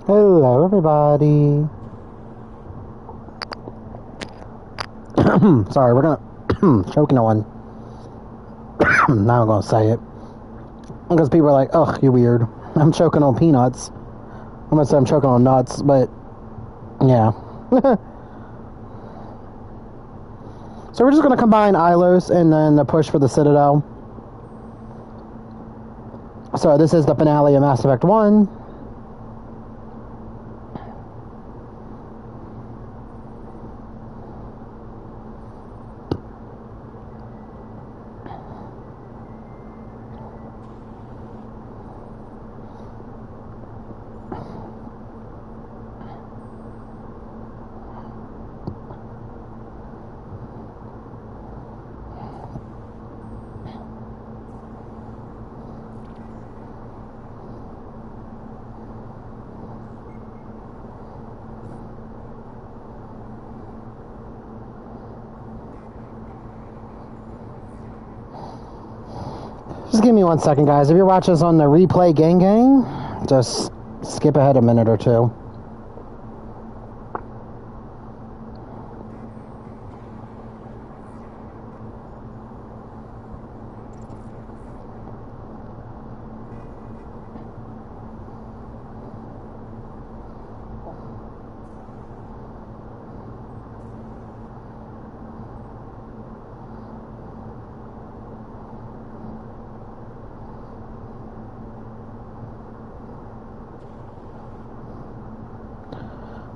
Hello, everybody. Sorry, we're gonna choking on. Now I'm gonna say it because people are like, "Ugh, you're weird." I'm choking on peanuts. I'm gonna say I'm choking on nuts, but yeah. So we're just gonna combine Ilos and then the push for the Citadel. So this is the finale of Mass Effect 1. Just give me 1 second, guys. If you're watching this on the replay gang, just skip ahead a minute or two.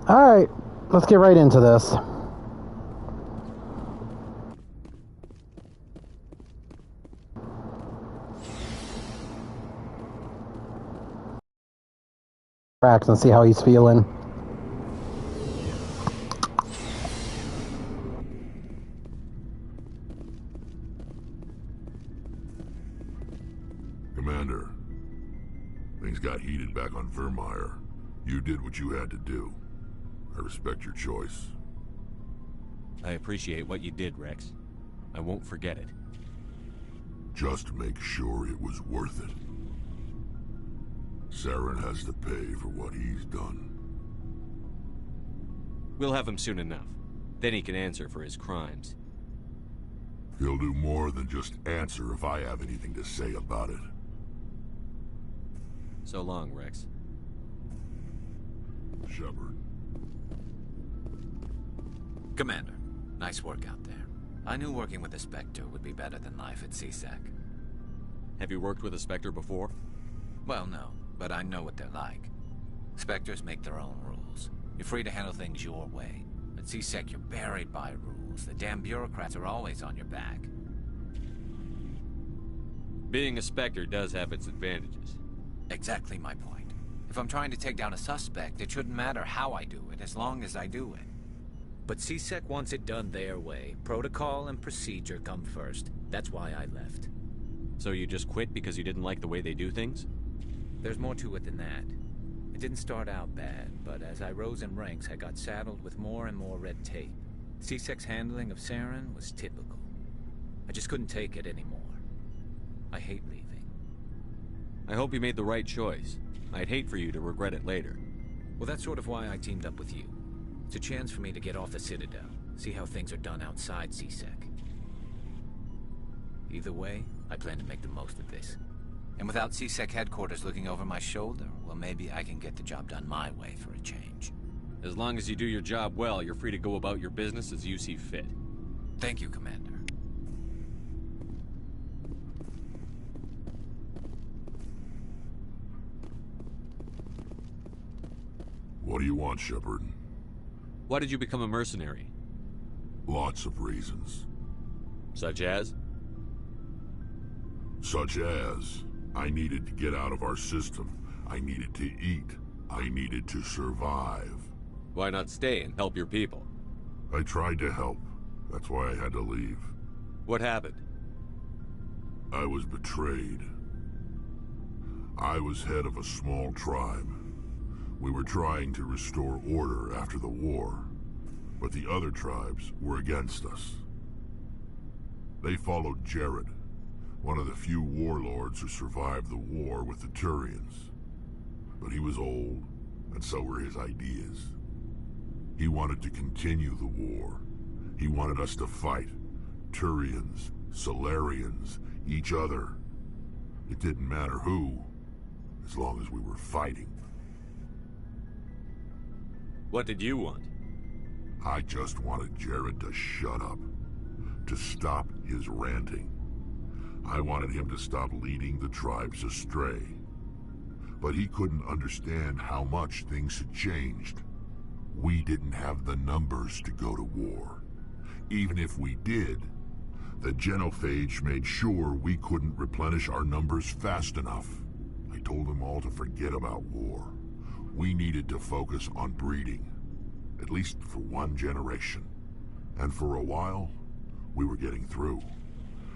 Alright, let's get right into this. Cracks and see how he's feeling. Commander, things got heated back on Vermeer. You did what you had to do. I respect your choice. I appreciate what you did, Rex. I won't forget it. Just make sure it was worth it. Saren has to pay for what he's done. We'll have him soon enough. Then he can answer for his crimes. He'll do more than just answer if I have anything to say about it. So long, Rex. Shepard. Commander, nice work out there. I knew working with a Spectre would be better than life at CSEC. Have you worked with a Spectre before? Well, no, but I know what they're like. Spectres make their own rules. You're free to handle things your way. At CSEC, you're buried by rules. The damn bureaucrats are always on your back. Being a Spectre does have its advantages. Exactly my point. If I'm trying to take down a suspect, it shouldn't matter how I do it, as long as I do it. But CSEC wants it done their way. Protocol and procedure come first. That's why I left. So you just quit because you didn't like the way they do things? There's more to it than that. It didn't start out bad, but as I rose in ranks, I got saddled with more and more red tape. CSEC's handling of Saren was typical. I just couldn't take it anymore. I hate leaving. I hope you made the right choice. I'd hate for you to regret it later. Well, that's sort of why I teamed up with you. It's a chance for me to get off the Citadel, see how things are done outside CSEC. Either way, I plan to make the most of this. And without CSEC headquarters looking over my shoulder, well, maybe I can get the job done my way for a change. As long as you do your job well, you're free to go about your business as you see fit. Thank you, Commander. What do you want, Shepard? Why did you become a mercenary? Lots of reasons. Such as? Such as, I needed to get out of our system. I needed to eat. I needed to survive. Why not stay and help your people? I tried to help. That's why I had to leave. What happened? I was betrayed. I was head of a small tribe. We were trying to restore order after the war, but the other tribes were against us. They followed Jared, one of the few warlords who survived the war with the Turians. But he was old, and so were his ideas. He wanted to continue the war. He wanted us to fight. Turians, Solarians, each other. It didn't matter who, as long as we were fighting. What did you want? I just wanted Jared to shut up, to stop his ranting. I wanted him to stop leading the tribes astray. But he couldn't understand how much things had changed. We didn't have the numbers to go to war. Even if we did, the genophage made sure we couldn't replenish our numbers fast enough. I told them all to forget about war. We needed to focus on breeding, at least for one generation. And for a while, we were getting through.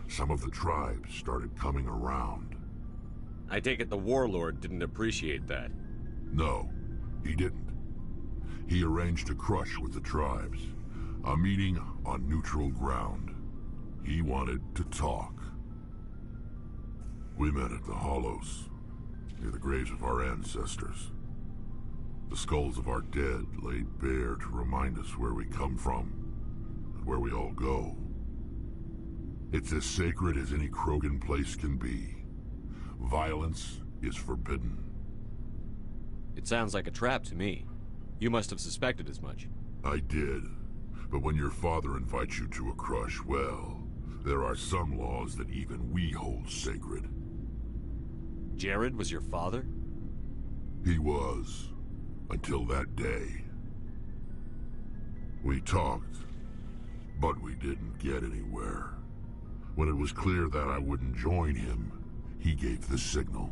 Some of the tribes started coming around. I take it the warlord didn't appreciate that. No, he didn't. He arranged a crush with the tribes, a meeting on neutral ground. He wanted to talk. We met at the Hollows, near the graves of our ancestors. The skulls of our dead laid bare to remind us where we come from, and where we all go. It's as sacred as any Krogan place can be. Violence is forbidden. It sounds like a trap to me. You must have suspected as much. I did. But when your father invites you to a crush, well, there are some laws that even we hold sacred. Jared was your father? He was. Until that day. We talked, but we didn't get anywhere. When it was clear that I wouldn't join him, he gave the signal.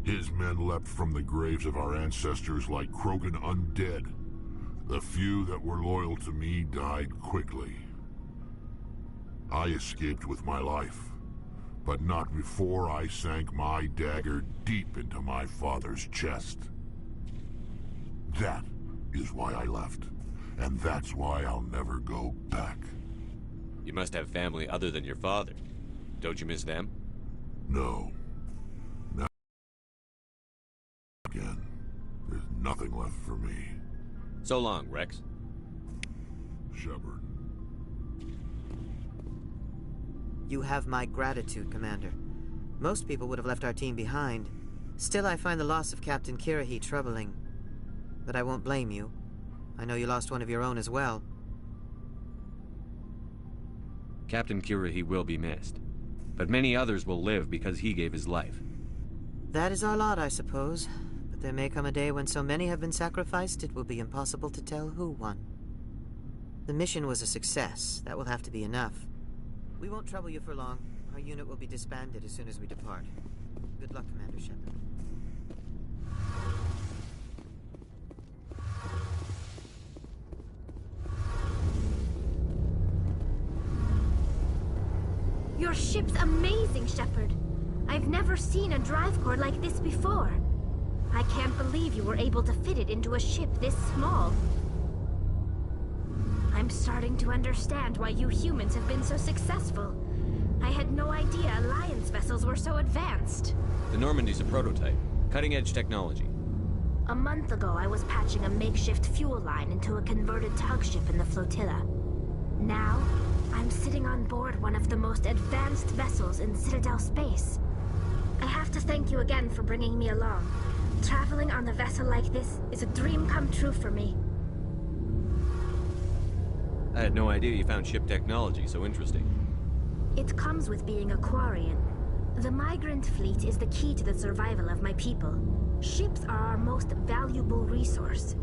His men leapt from the graves of our ancestors like Krogan undead. The few that were loyal to me died quickly. I escaped with my life, but not before I sank my dagger deep into my father's chest. That is why I left, and that's why I'll never go back. You must have family other than your father. Don't you miss them? No. Now again, there's nothing left for me. So long, Rex. Shepard. You have my gratitude, Commander. Most people would have left our team behind. Still, I find the loss of Captain Kirahi troubling. But I won't blame you. I know you lost one of your own as well. Captain Kirahi will be missed. But many others will live because he gave his life. That is our lot, I suppose. But there may come a day when so many have been sacrificed, it will be impossible to tell who won. The mission was a success. That will have to be enough. We won't trouble you for long. Our unit will be disbanded as soon as we depart. Good luck, Commander Shepard. Your ship's amazing, Shepard. I've never seen a drive core like this before. I can't believe you were able to fit it into a ship this small. I'm starting to understand why you humans have been so successful. I had no idea Alliance vessels were so advanced. The Normandy's a prototype. Cutting-edge technology. A month ago, I was patching a makeshift fuel line into a converted tug ship in the flotilla. Now, I'm sitting on board one of the most advanced vessels in Citadel space. I have to thank you again for bringing me along. Traveling on a vessel like this is a dream come true for me. I had no idea you found ship technology so interesting. It comes with being a Quarian. The migrant fleet is the key to the survival of my people. Ships are our most valuable resource.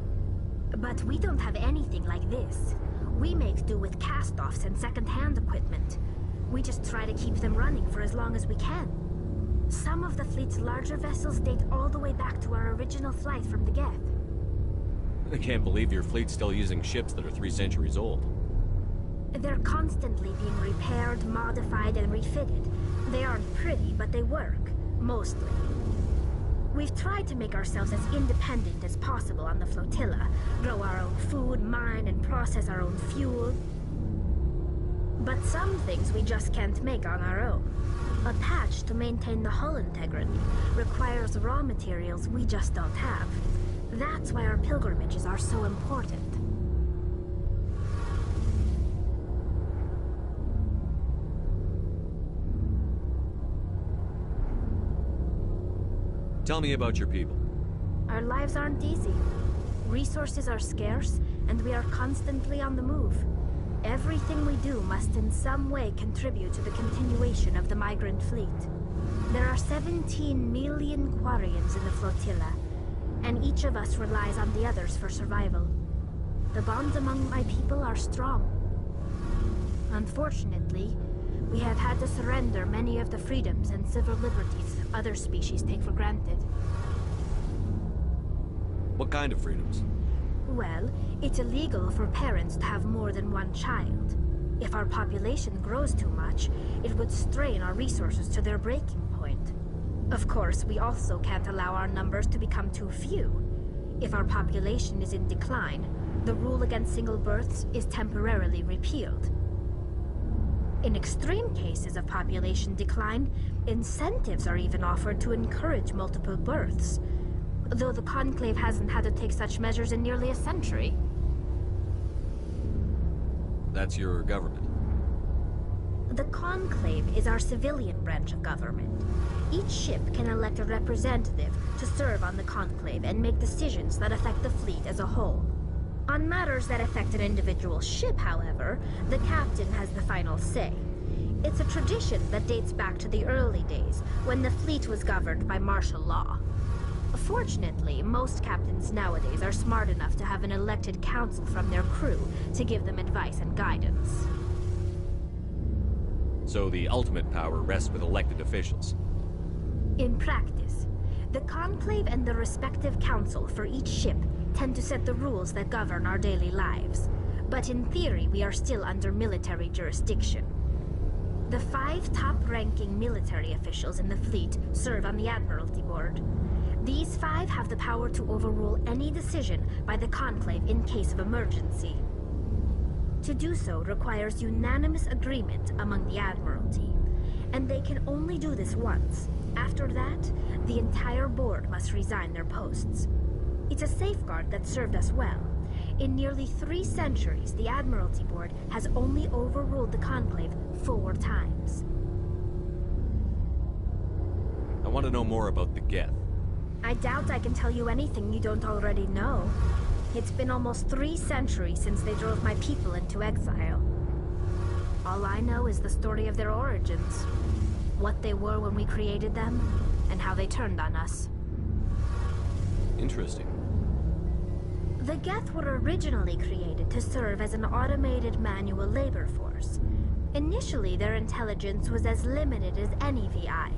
But we don't have anything like this. We make do with cast-offs and second-hand equipment. We just try to keep them running for as long as we can. Some of the fleet's larger vessels date all the way back to our original flight from the Geth. I can't believe your fleet's still using ships that are 3 centuries old. They're constantly being repaired, modified, and refitted. They aren't pretty, but they work. Mostly. We've tried to make ourselves as independent as possible on the flotilla. Grow our own food, mine, and process our own fuel. But some things we just can't make on our own. A patch to maintain the hull integrity requires raw materials we just don't have. That's why our pilgrimages are so important. Tell me about your people. Our lives aren't easy. Resources are scarce, and we are constantly on the move. Everything we do must in some way contribute to the continuation of the migrant fleet. There are 17 million Quarians in the flotilla, and each of us relies on the others for survival. The bonds among my people are strong. Unfortunately, we have had to surrender many of the freedoms and civil liberties other species take for granted. What kind of freedoms? Well, it's illegal for parents to have more than one child. If our population grows too much, it would strain our resources to their breaking point. Of course, we also can't allow our numbers to become too few. If our population is in decline, the rule against single births is temporarily repealed. In extreme cases of population decline, incentives are even offered to encourage multiple births, though the Conclave hasn't had to take such measures in nearly a century. That's your government. The Conclave is our civilian branch of government. Each ship can elect a representative to serve on the Conclave and make decisions that affect the fleet as a whole. On matters that affect an individual ship, however, the captain has the final say. It's a tradition that dates back to the early days, when the fleet was governed by martial law. Fortunately, most captains nowadays are smart enough to have an elected council from their crew to give them advice and guidance. So the ultimate power rests with elected officials. In practice, the Conclave and the respective council for each ship tend to set the rules that govern our daily lives. But in theory, we are still under military jurisdiction. The 5 top-ranking military officials in the fleet serve on the Admiralty Board. These 5 have the power to overrule any decision by the Conclave in case of emergency. To do so requires unanimous agreement among the Admiralty, and they can only do this once. After that, the entire board must resign their posts. It's a safeguard that served us well. In nearly 3 centuries, the Admiralty Board has only overruled the Conclave 4 times. I want to know more about the Geth. I doubt I can tell you anything you don't already know. It's been almost 3 centuries since they drove my people into exile. All I know is the story of their origins. What they were when we created them, and how they turned on us. Interesting. The Geth were originally created to serve as an automated manual labor force. Initially, their intelligence was as limited as any VI.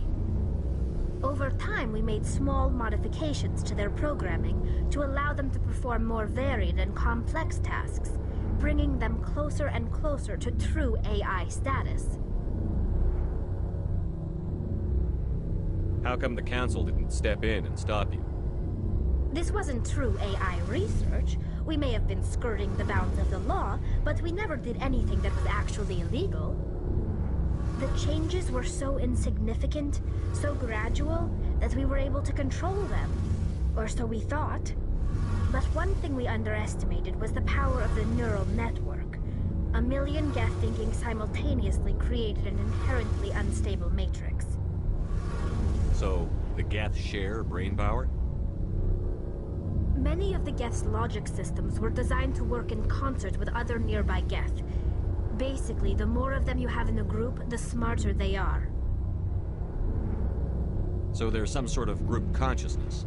Over time, we made small modifications to their programming to allow them to perform more varied and complex tasks, bringing them closer and closer to true AI status. How come the Council didn't step in and stop you? This wasn't true AI research. We may have been skirting the bounds of the law, but we never did anything that was actually illegal. The changes were so insignificant, so gradual, that we were able to control them. Or so we thought. But one thing we underestimated was the power of the neural network. A million Geth thinking simultaneously created an inherently unstable matrix. So, the Geth share brain power? Many of the Geth's logic systems were designed to work in concert with other nearby Geth. Basically, the more of them you have in a group, the smarter they are. So there's some sort of group consciousness?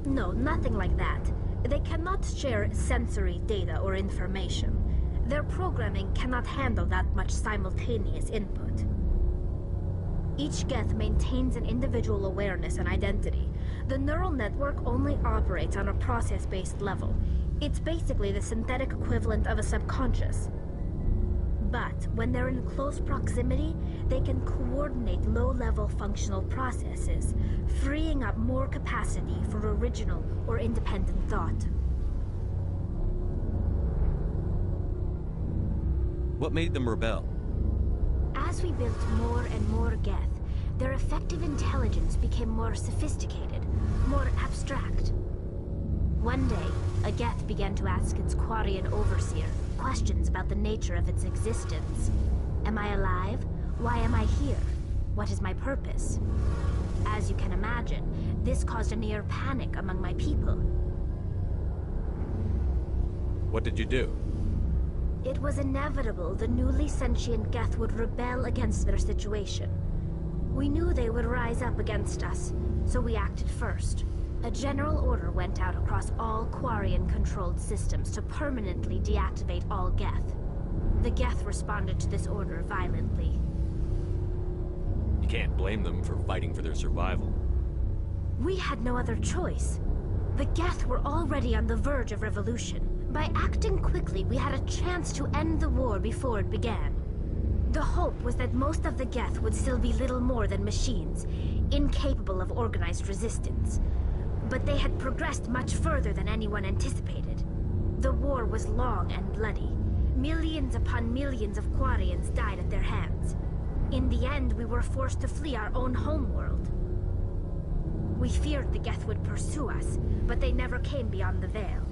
No, nothing like that. They cannot share sensory data or information. Their programming cannot handle that much simultaneous input. Each Geth maintains an individual awareness and identity. The neural network only operates on a process-based level. It's basically the synthetic equivalent of a subconscious. But when they're in close proximity, they can coordinate low-level functional processes, freeing up more capacity for original or independent thought. What made them rebel? As we built more and more Geth, their effective intelligence became more sophisticated, more abstract. One day, a Geth began to ask its Quarian overseer questions about the nature of its existence. Am I alive? Why am I here? What is my purpose? As you can imagine, this caused a near panic among my people. What did you do? It was inevitable the newly sentient Geth would rebel against their situation. We knew they would rise up against us, so we acted first. A general order went out across all Quarian-controlled systems to permanently deactivate all Geth. The Geth responded to this order violently. You can't blame them for fighting for their survival. We had no other choice. The Geth were already on the verge of revolution. By acting quickly, we had a chance to end the war before it began. The hope was that most of the Geth would still be little more than machines, incapable of organized resistance. But they had progressed much further than anyone anticipated. The war was long and bloody. Millions upon millions of Quarians died at their hands. In the end, we were forced to flee our own homeworld. We feared the Geth would pursue us, but they never came beyond the Veil.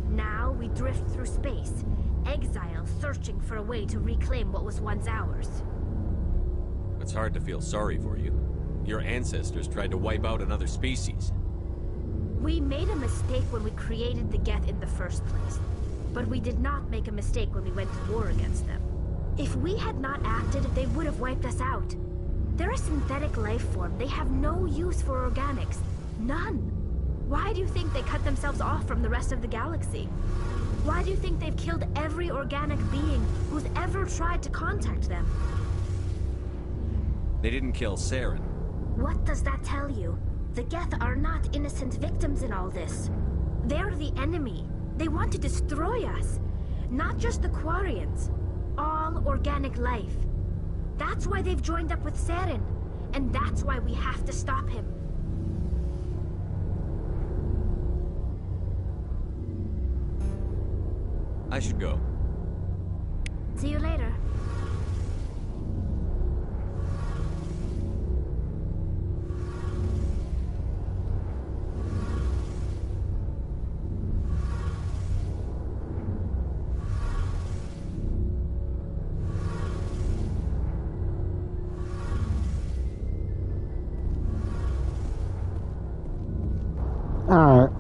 Now we drift through space, exile searching for a way to reclaim what was once ours. It's hard to feel sorry for you. Your ancestors tried to wipe out another species. We made a mistake when we created the Geth in the first place, but we did not make a mistake when we went to war against them. If we had not acted, they would have wiped us out. They're a synthetic life form. They have no use for organics. None. Why do you think they cut themselves off from the rest of the galaxy? Why do you think they've killed every organic being who's ever tried to contact them? They didn't kill Saren. What does that tell you? The Geth are not innocent victims in all this. They're the enemy. They want to destroy us. Not just the Quarians. All organic life. That's why they've joined up with Saren. And that's why we have to stop him. I should go. See you later. Alright.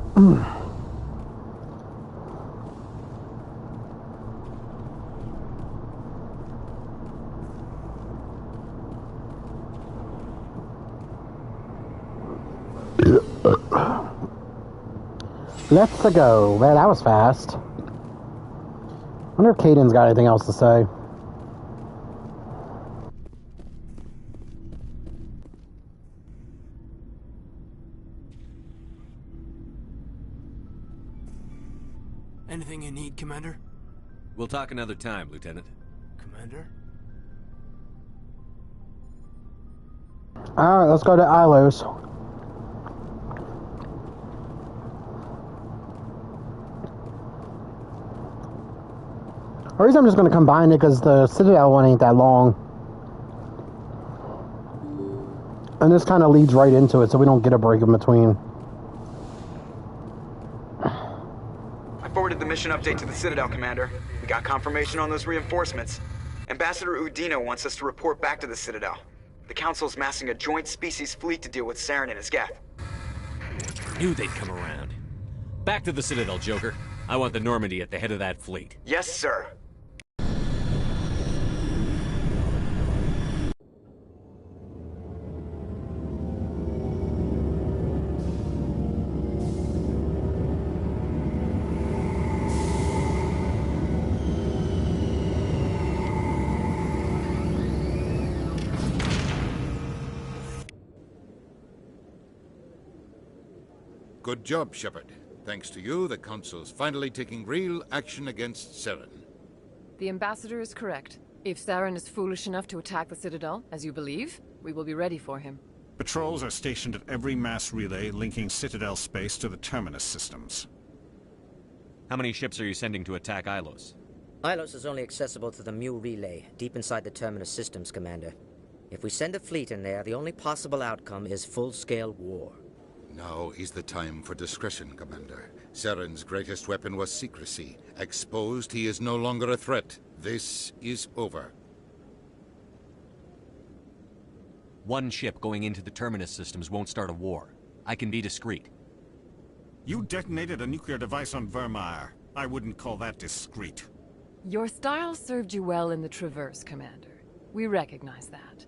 Let's go. Man, that was fast. Wonder if Caden's got anything else to say. Anything you need, Commander? We'll talk another time, Lieutenant. Commander? Alright, let's go to Ilos. Or I'm just going to combine it because the Citadel one ain't that long. And this kind of leads right into it so we don't get a break in between. I forwarded the mission update to the Citadel, Commander. We got confirmation on those reinforcements. Ambassador Udino wants us to report back to the Citadel. The Council's massing a joint species fleet to deal with Saren and his Geth. Knew they'd come around. Back to the Citadel, Joker. I want the Normandy at the head of that fleet. Yes, sir. Good job, Shepard. Thanks to you, the Council's finally taking real action against Saren. The Ambassador is correct. If Saren is foolish enough to attack the Citadel, as you believe, we will be ready for him. Patrols are stationed at every mass relay linking Citadel space to the Terminus systems. How many ships are you sending to attack Ilos? Ilos is only accessible to the Mu relay, deep inside the Terminus systems, Commander. If we send a fleet in there, the only possible outcome is full-scale war. Now is the time for discretion, Commander. Saren's greatest weapon was secrecy. Exposed, he is no longer a threat. This is over. One ship going into the Terminus systems won't start a war. I can be discreet. You detonated a nuclear device on Vermeer. I wouldn't call that discreet. Your style served you well in the Traverse, Commander. We recognize that.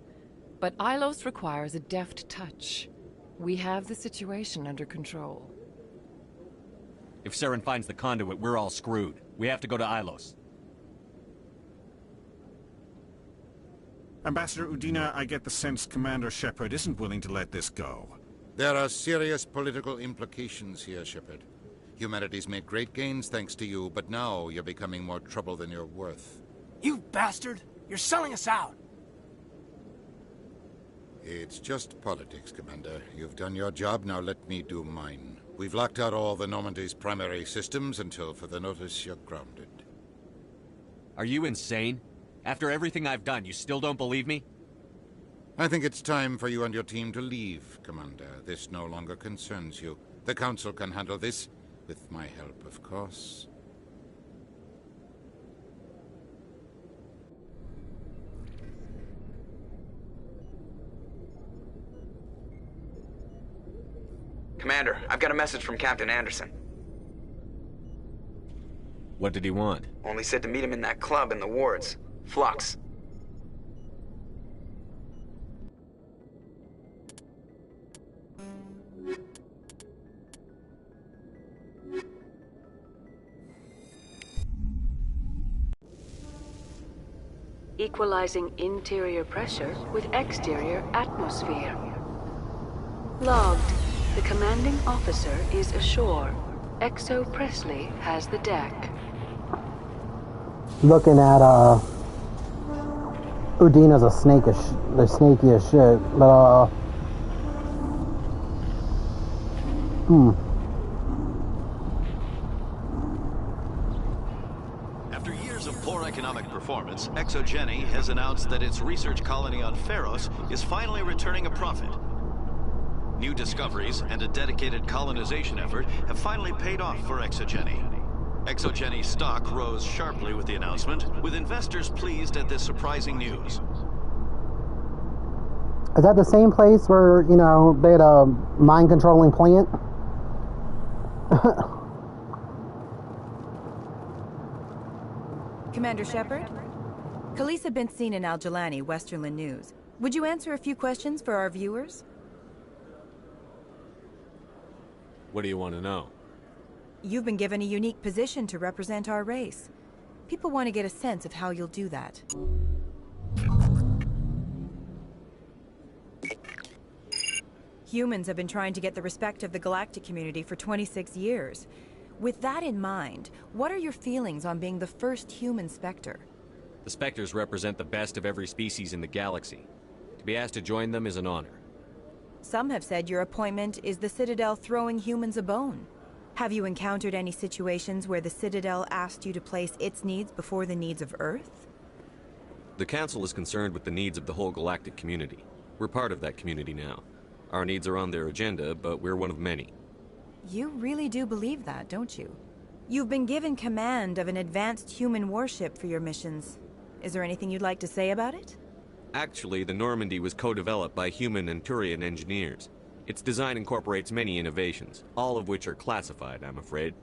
But Ilos requires a deft touch. We have the situation under control. If Saren finds the conduit, we're all screwed. We have to go to Ilos. Ambassador Udina, I get the sense Commander Shepard isn't willing to let this go. There are serious political implications here, Shepard. Humanity's made great gains thanks to you, but now you're becoming more trouble than you're worth. You bastard! You're selling us out! It's just politics, Commander. You've done your job, now let me do mine. We've locked out all the Normandy's primary systems until further notice you're grounded. Are you insane? After everything I've done, you still don't believe me? I think it's time for you and your team to leave, Commander. This no longer concerns you. The Council can handle this, with my help, of course. Commander, I've got a message from Captain Anderson. What did he want? Only said to meet him in that club in the wards. Flux. Equalizing interior pressure with exterior atmosphere. Logged. The commanding officer is ashore. Exo Presley has the deck. Looking at, Udina's a they're snaky as shit, but, After years of poor economic performance, ExoGeni has announced that its research colony on Pharos is finally returning a profit. New discoveries and a dedicated colonization effort have finally paid off for ExoGeni. ExoGeni stock rose sharply with the announcement, with investors pleased at this surprising news. is that the same place where, you know, they had a mind-controlling plant? Commander Shepard? Khaleesa been seen in Al-Jalani, Westerland News. Would you answer a few questions for our viewers? What do you want to know? You've been given a unique position to represent our race. People want to get a sense of how you'll do that. Humans have been trying to get the respect of the galactic community for 26 years. With that in mind, what are your feelings on being the first human Spectre? The Spectres represent the best of every species in the galaxy. To be asked to join them is an honor. Some have said your appointment is the Citadel throwing humans a bone. Have you encountered any situations where the Citadel asked you to place its needs before the needs of Earth? The Council is concerned with the needs of the whole galactic community. We're part of that community now. Our needs are on their agenda, but we're one of many. You really do believe that, don't you? You've been given command of an advanced human warship for your missions. Is there anything you'd like to say about it? Actually, the Normandy was co-developed by human and Turian engineers. Its design incorporates many innovations, all of which are classified, I'm afraid.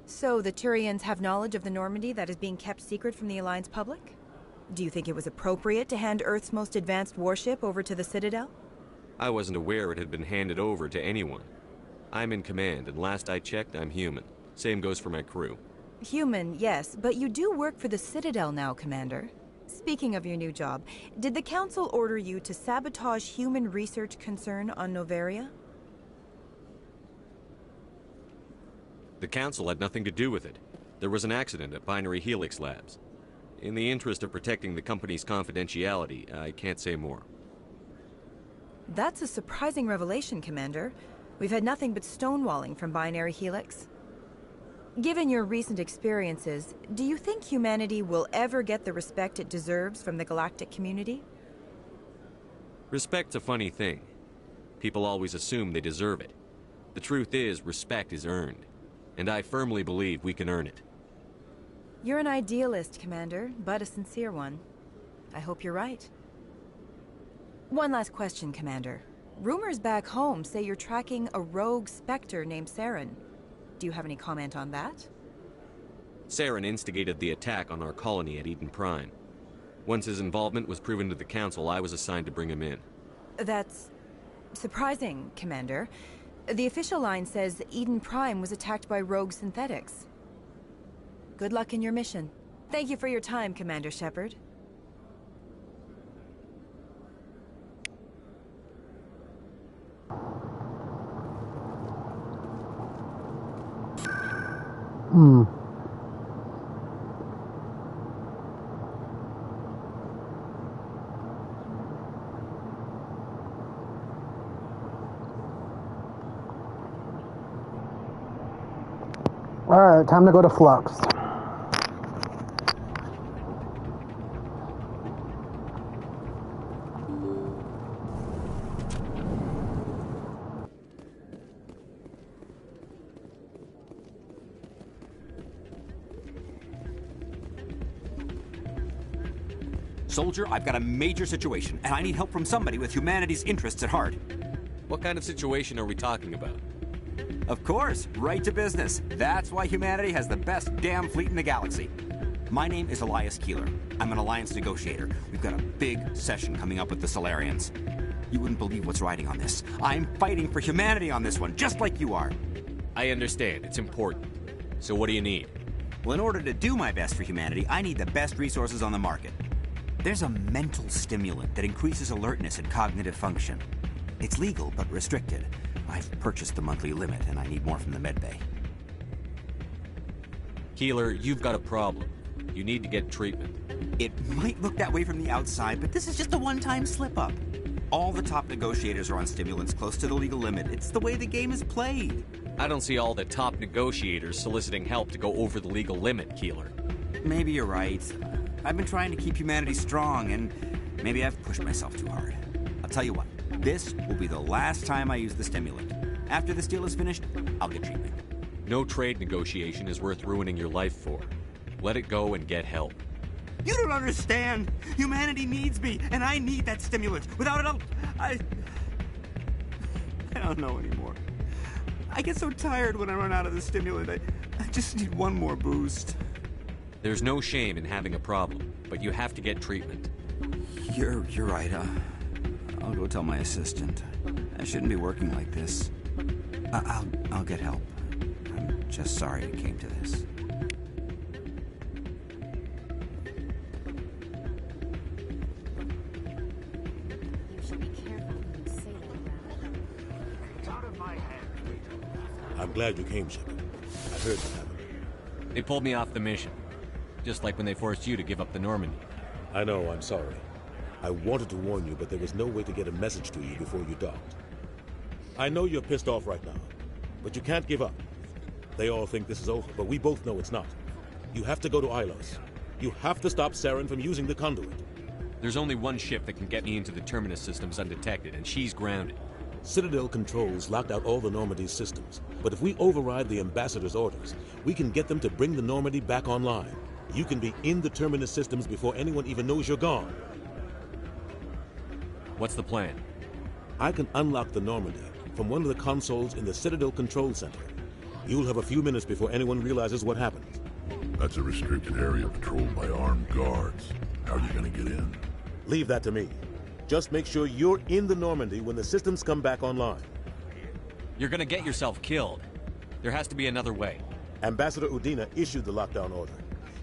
So the Turians have knowledge of the Normandy that is being kept secret from the Alliance public? Do you think it was appropriate to hand Earth's most advanced warship over to the Citadel? I wasn't aware it had been handed over to anyone. I'm in command, and last I checked, I'm human. Same goes for my crew. Human, yes, but you do work for the Citadel now, Commander. Speaking of your new job, did the Council order you to sabotage human research concern on Noveria? The Council had nothing to do with it. There was an accident at Binary Helix Labs. In the interest of protecting the company's confidentiality, I can't say more. That's a surprising revelation, Commander. We've had nothing but stonewalling from Binary Helix. Given your recent experiences, do you think humanity will ever get the respect it deserves from the galactic community? Respect's a funny thing. People always assume they deserve it. The truth is, respect is earned. And I firmly believe we can earn it. You're an idealist, Commander, but a sincere one. I hope you're right. One last question, Commander. Rumors back home say you're tracking a rogue Spectre named Saren. Do you have any comment on that? Saren instigated the attack on our colony at Eden Prime. Once his involvement was proven to the Council, I was assigned to bring him in. That's surprising, Commander. The official line says Eden Prime was attacked by rogue synthetics. Good luck in your mission. Thank you for your time, Commander Shepard. Alright, time to go to Flux. Soldier, I've got a major situation, and I need help from somebody with humanity's interests at heart. What kind of situation are we talking about? Of course, right to business. That's why humanity has the best damn fleet in the galaxy. My name is Elias Keeler. I'm an alliance negotiator. We've got a big session coming up with the Solarians. You wouldn't believe what's riding on this. I'm fighting for humanity on this one, just like you are. I understand. It's important. So what do you need? Well, in order to do my best for humanity, I need the best resources on the market. There's a mental stimulant that increases alertness and cognitive function. It's legal, but restricted. I've purchased the monthly limit, and I need more from the medbay. Keeler, you've got a problem. You need to get treatment. It might look that way from the outside, but this is just a one-time slip-up. All the top negotiators are on stimulants close to the legal limit. It's the way the game is played. I don't see all the top negotiators soliciting help to go over the legal limit, Keeler. Maybe you're right. I've been trying to keep humanity strong, and maybe I've pushed myself too hard. I'll tell you what, this will be the last time I use the stimulant. After this deal is finished, I'll get treatment. No trade negotiation is worth ruining your life for. Let it go and get help. You don't understand! Humanity needs me, and I need that stimulant. Without it, I don't know anymore. I get so tired when I run out of the stimulant. I just need one more boost. There's no shame in having a problem, but you have to get treatment. You're right. I'll go tell my assistant. I shouldn't be working like this. I'll get help. I'm just sorry it came to this. You should be careful when you say that around. It's out of my hands. I'm glad you came, Shepard. I heard what happened. They pulled me off the mission. Just like when they forced you to give up the Normandy. I know, I'm sorry. I wanted to warn you, but there was no way to get a message to you before you docked. I know you're pissed off right now, but you can't give up. They all think this is over, but we both know it's not. You have to go to Ilos. You have to stop Saren from using the conduit. There's only one ship that can get me into the Terminus systems undetected, and she's grounded. Citadel controls locked out all the Normandy's systems, but if we override the Ambassador's orders, we can get them to bring the Normandy back online. You can be in the Terminus systems before anyone even knows you're gone. What's the plan? I can unlock the Normandy from one of the consoles in the Citadel Control Center. You'll have a few minutes before anyone realizes what happened. That's a restricted area patrolled by armed guards. How are you gonna get in? Leave that to me. Just make sure you're in the Normandy when the systems come back online. You're gonna get yourself killed. There has to be another way. Ambassador Udina issued the lockdown order.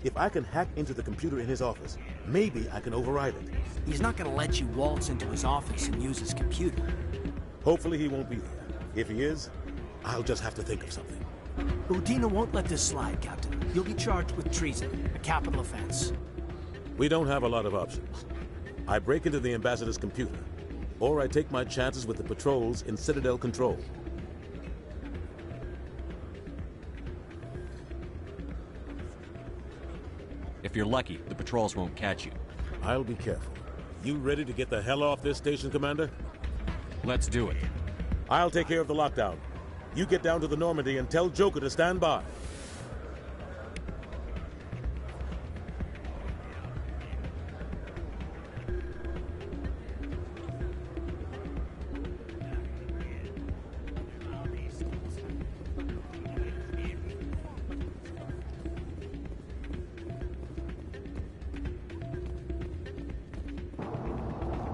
If I can hack into the computer in his office, maybe I can override it. He's not gonna let you waltz into his office and use his computer. Hopefully he won't be there. If he is, I'll just have to think of something. Udina won't let this slide, Captain. You'll be charged with treason, a capital offense. We don't have a lot of options. I break into the Ambassador's computer, or I take my chances with the patrols in Citadel Control. If you're lucky, the patrols won't catch you. I'll be careful. You ready to get the hell off this station, Commander? Let's do it. I'll take care of the lockdown. You get down to the Normandy and tell Joker to stand by.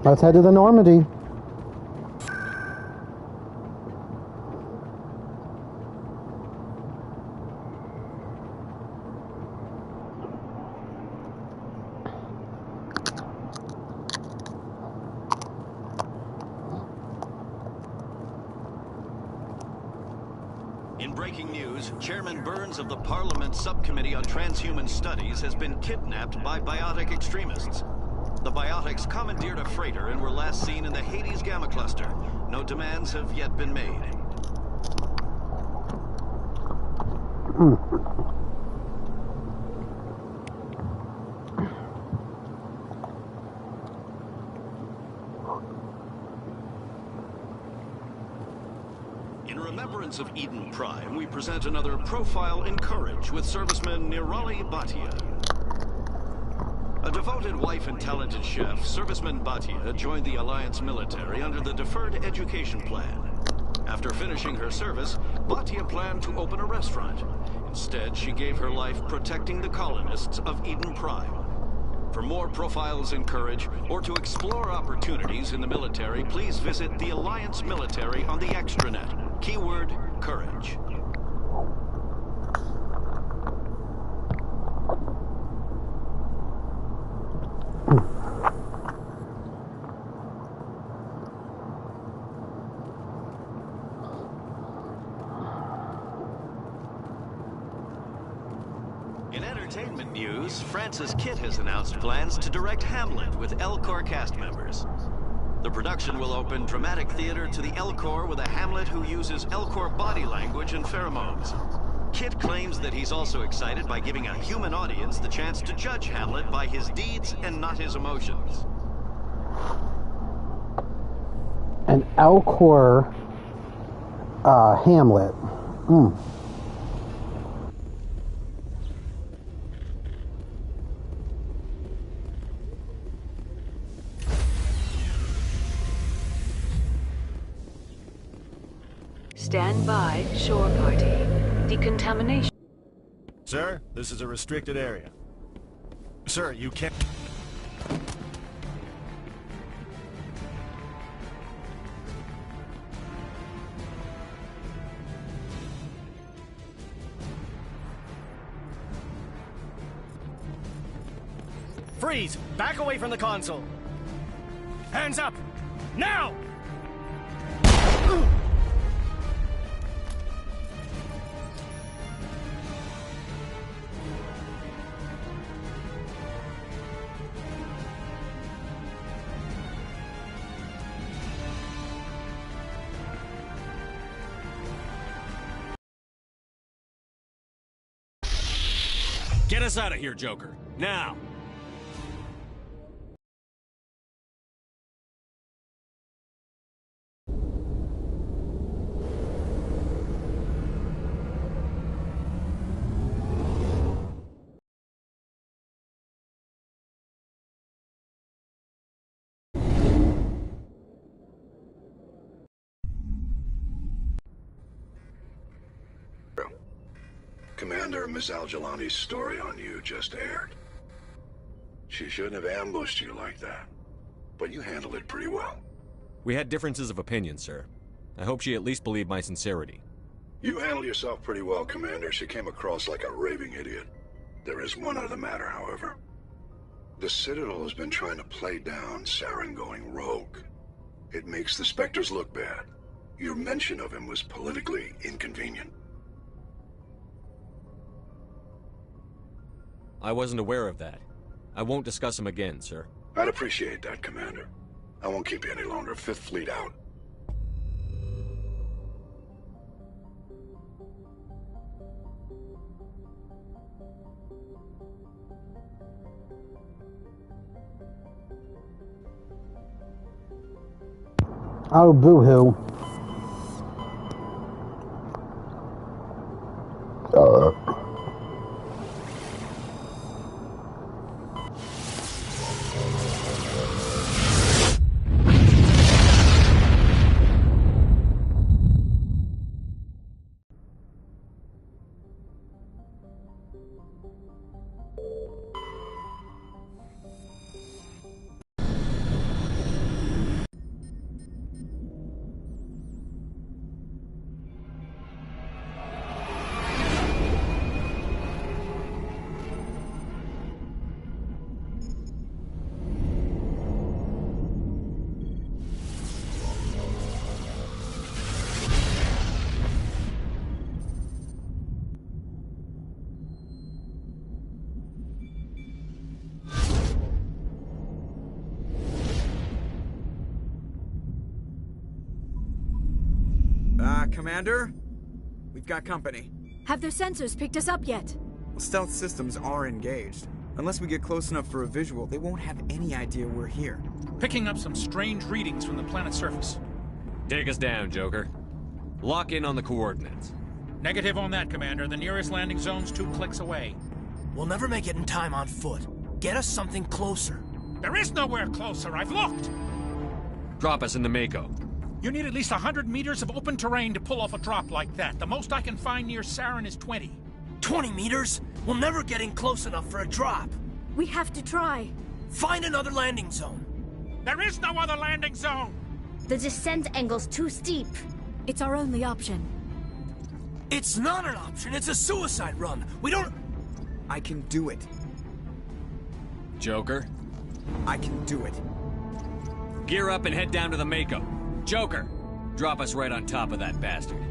Let's head to the Normandy. In breaking news, Chairman Burns of the Parliament Subcommittee on Transhuman Studies has been kidnapped by biotic extremists. The biotics commandeered a freighter and were last seen in the Hades Gamma Cluster. No demands have yet been made. In remembrance of Eden Prime, we present another profile in courage with serviceman Nirali Bhatia. A devoted wife and talented chef, Serviceman Bhatia joined the Alliance military under the Deferred Education Plan. After finishing her service, Bhatia planned to open a restaurant. Instead, she gave her life protecting the colonists of Eden Prime. For more profiles in courage, or to explore opportunities in the military, please visit the Alliance military on the extranet. Keyword, courage. In entertainment news, Francis Kitt has announced plans to direct Hamlet with L-Corps cast members. The production will open dramatic theater to the L-Corps with a Hamlet who uses L-Corps body language and pheromones. Kitt claims that he's also excited by giving a human audience the chance to judge Hamlet by his deeds and not his emotions. An L-Corps Hamlet. Stand by, shore party. Decontamination. Sir, this is a restricted area. Sir, you can't... Freeze! Back away from the console! Hands up! Now! Get us out of here, Joker. Now! Commander, Miss Al-Jalani's story on you just aired. She shouldn't have ambushed you like that, but you handled it pretty well. We had differences of opinion, sir. I hope she at least believed my sincerity. You handled yourself pretty well, Commander. She came across like a raving idiot. There is one other matter, however. The Citadel has been trying to play down Saren going rogue. It makes the Spectres look bad. Your mention of him was politically inconvenient. I wasn't aware of that. I won't discuss him again, sir. I'd appreciate that, Commander. I won't keep you any longer. Fifth Fleet out. Oh, boo-hoo. Commander? We've got company. Have their sensors picked us up yet? Well, stealth systems are engaged. Unless we get close enough for a visual, they won't have any idea we're here. Picking up some strange readings from the planet's surface. Take us down, Joker. Lock in on the coordinates. Negative on that, Commander. The nearest landing zone's 2 clicks away. We'll never make it in time on foot. Get us something closer. There is nowhere closer. I've looked. Drop us in the Mako. You need at least 100 meters of open terrain to pull off a drop like that. The most I can find near Saren is 20. 20 meters? We'll never get in close enough for a drop. We have to try. Find another landing zone. There is no other landing zone! The descent angle's too steep. It's our only option. It's not an option. It's a suicide run. We don't... I can do it. Joker? I can do it. Gear up and head down to the Mako. Joker, drop us right on top of that bastard.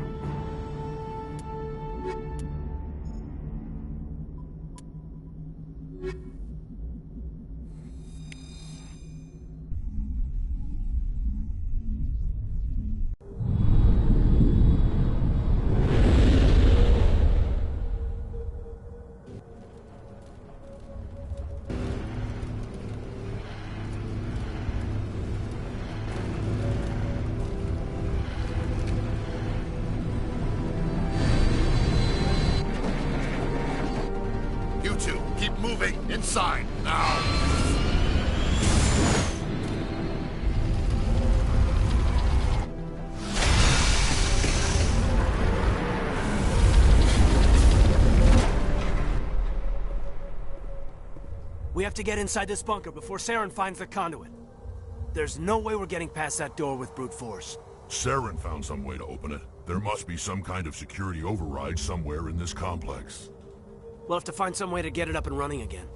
Inside, now! We have to get inside this bunker before Saren finds the conduit. There's no way we're getting past that door with brute force. Saren found some way to open it. There must be some kind of security override somewhere in this complex. We'll have to find some way to get it up and running again.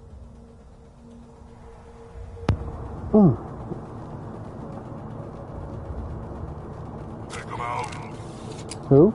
Take them out. Who?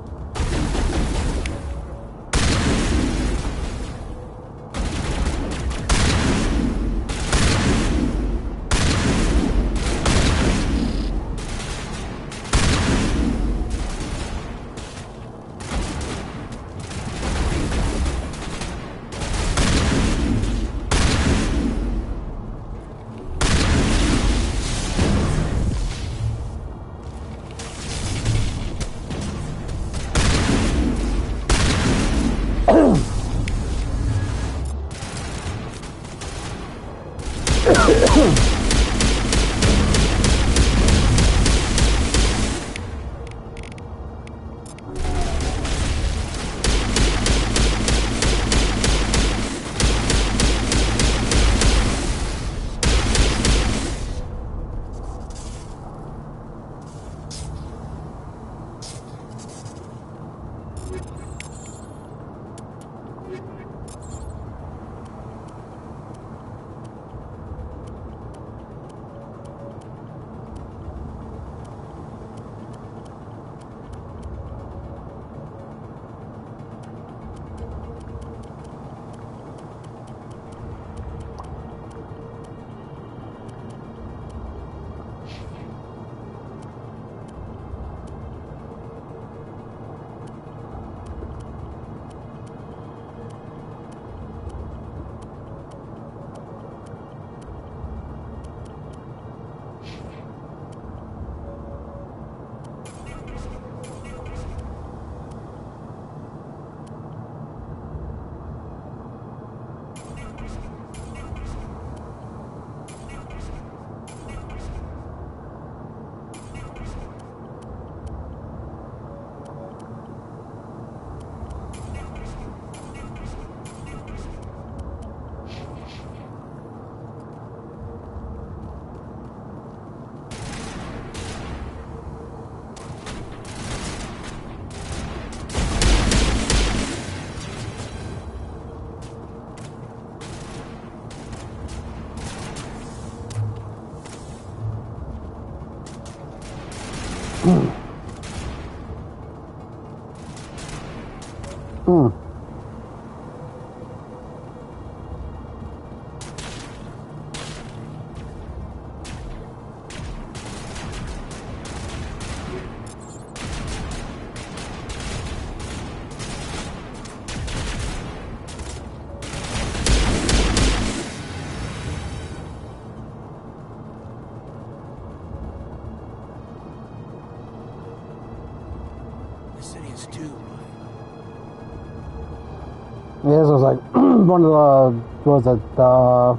Hmm. The city is doomed. Yeah, this was like one of the, what was it, the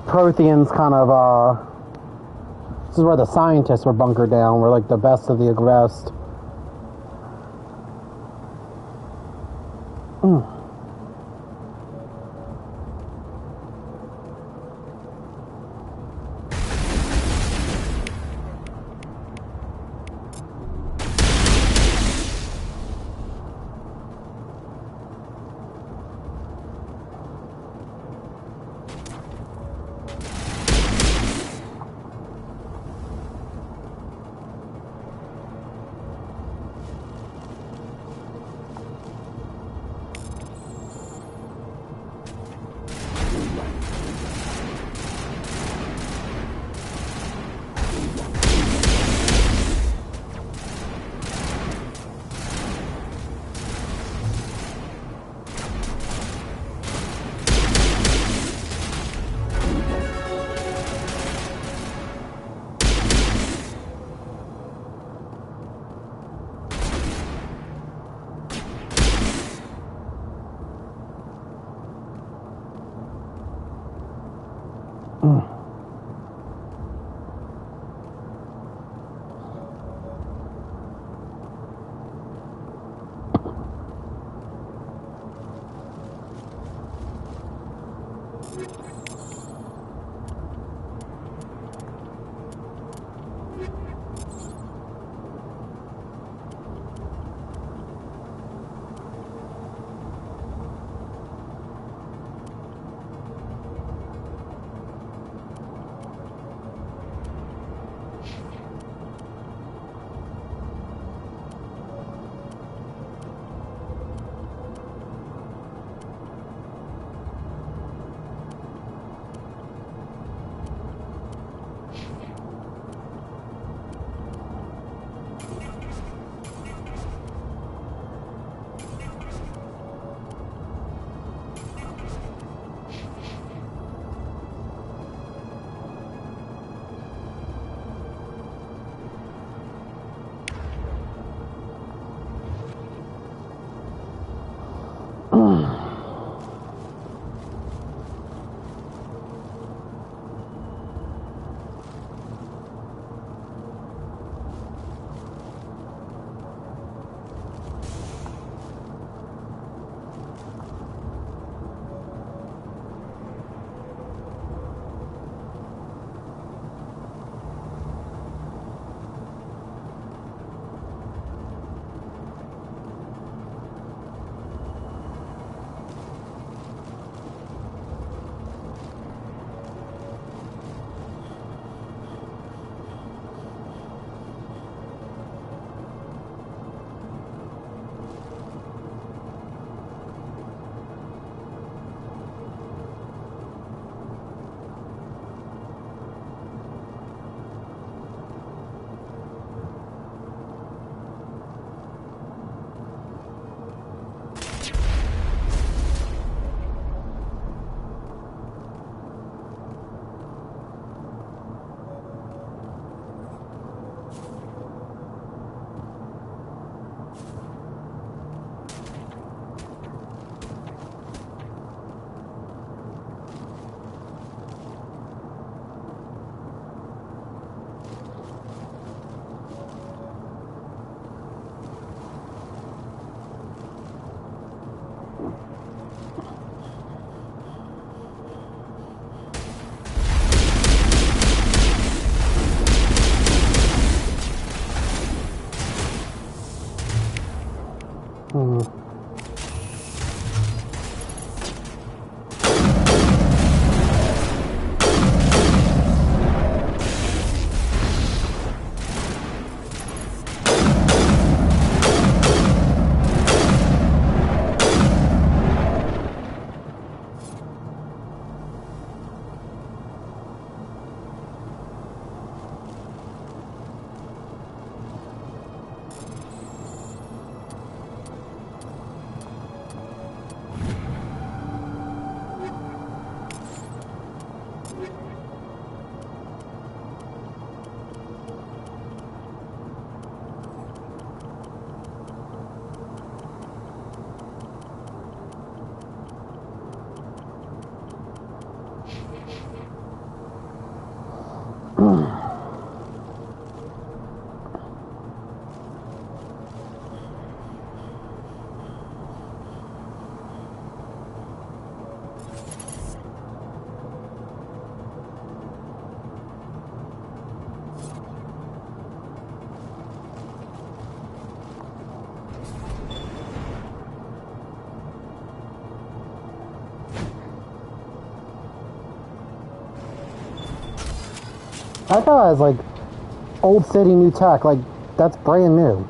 Protheans kind of, this is where the scientists were bunkered down, were like the best of the best. I thought it was like old city, new tech. Like, that's brand new.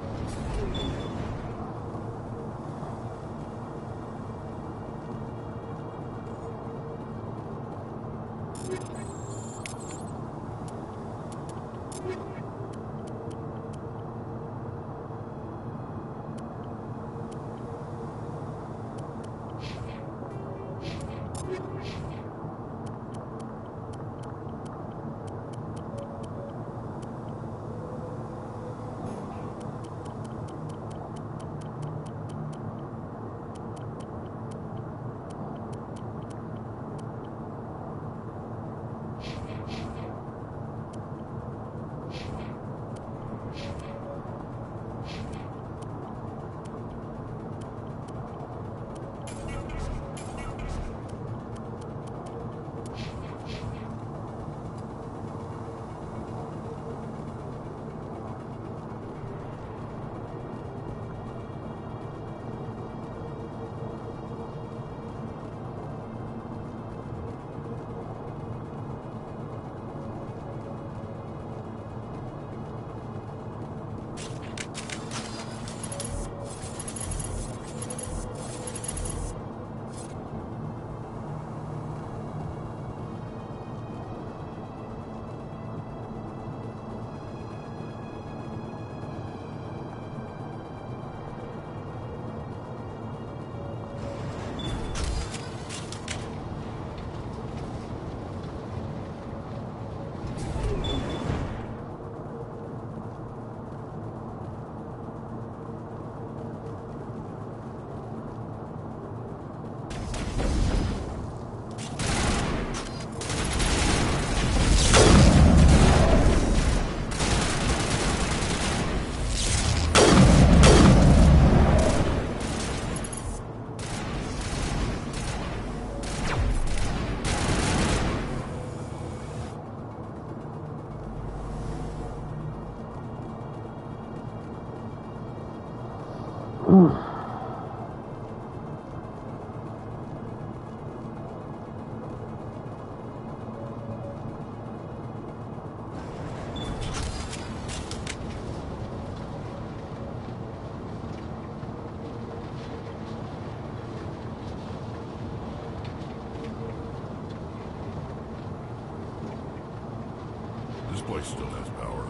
This place still has power.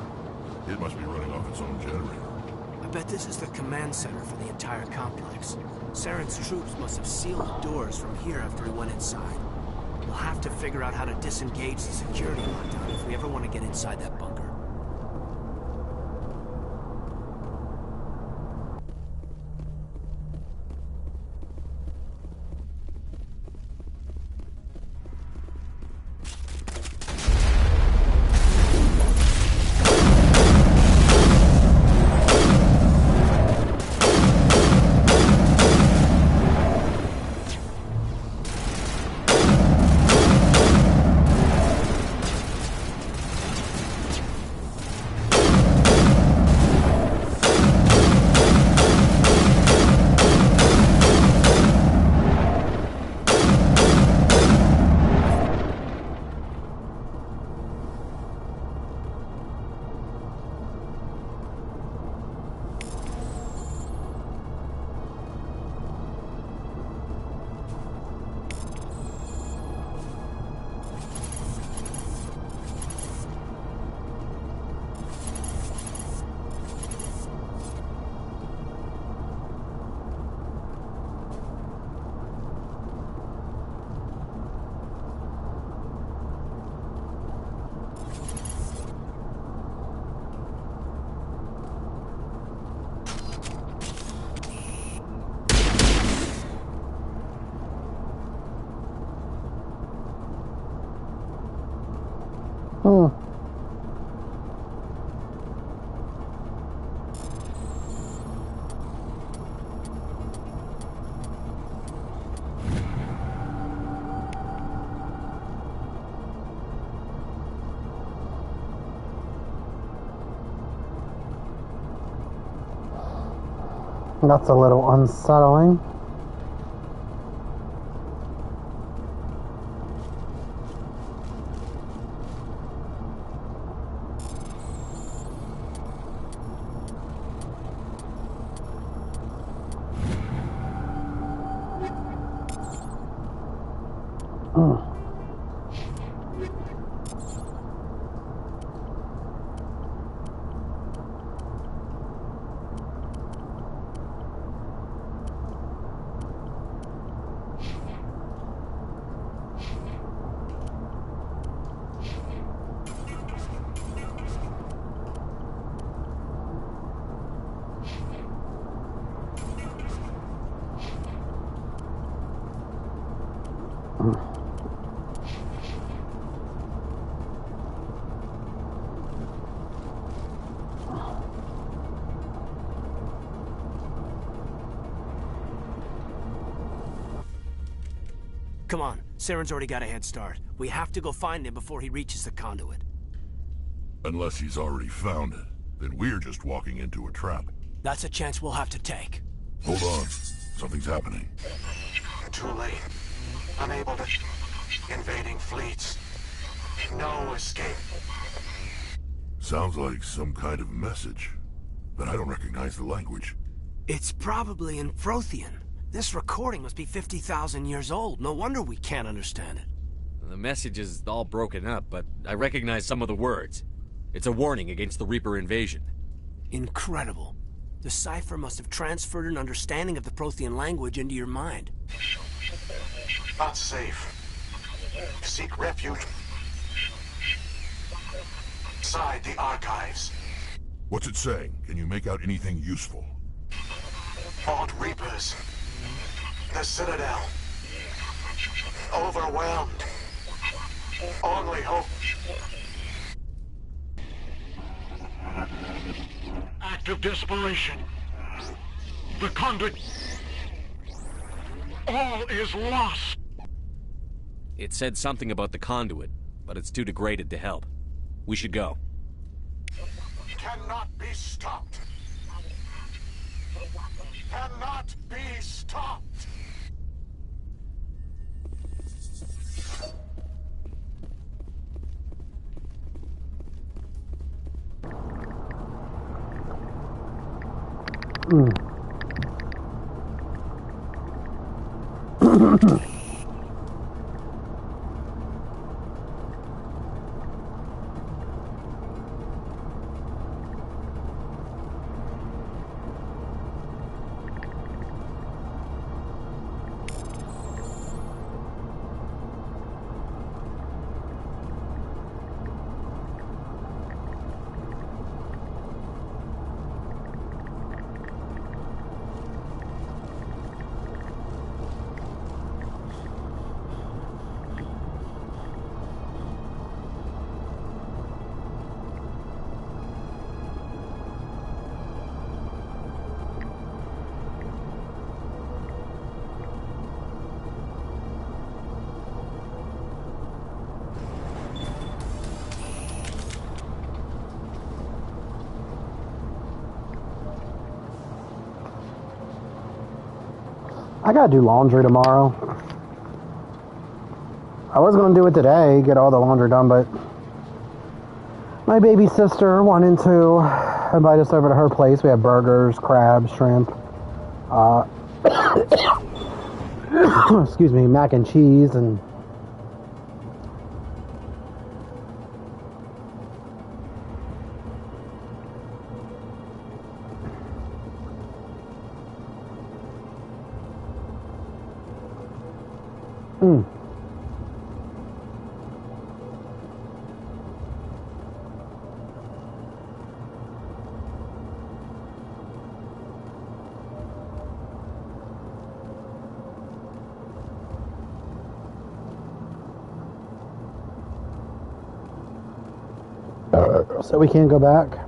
It must be running off its own generator. I bet this is the command center for the entire complex. Saren's troops must have sealed the doors from here after we went inside. We'll have to figure out how to disengage the security lockdown if we ever want to get inside that bunker. That's a little unsettling. Come on, Saren's already got a head start. We have to go find him before he reaches the conduit. Unless he's already found it, then we're just walking into a trap. That's a chance we'll have to take. Hold on. Something's happening. Too late. Unable to... Invading fleets. No escape. Sounds like some kind of message, but I don't recognize the language. It's probably in Frothian. This recording must be 50,000 years old. No wonder we can't understand it. The message is all broken up, but I recognize some of the words. It's a warning against the Reaper invasion. Incredible. The cipher must have transferred an understanding of the Prothean language into your mind. Not safe. Seek refuge inside the archives. What's it saying? Can you make out anything useful? Fought Reapers. The Citadel. Overwhelmed. Only hope. Act of desperation. The conduit. All is lost. It said something about the conduit, but it's too degraded to help. We should go. Cannot be stopped. Cannot be stopped. I gotta do laundry tomorrow. I was gonna do it today, get all the laundry done, but my baby sister wanted to invite us over to her place. We have burgers, crabs, shrimp, excuse me, mac and cheese, and so we can't go back.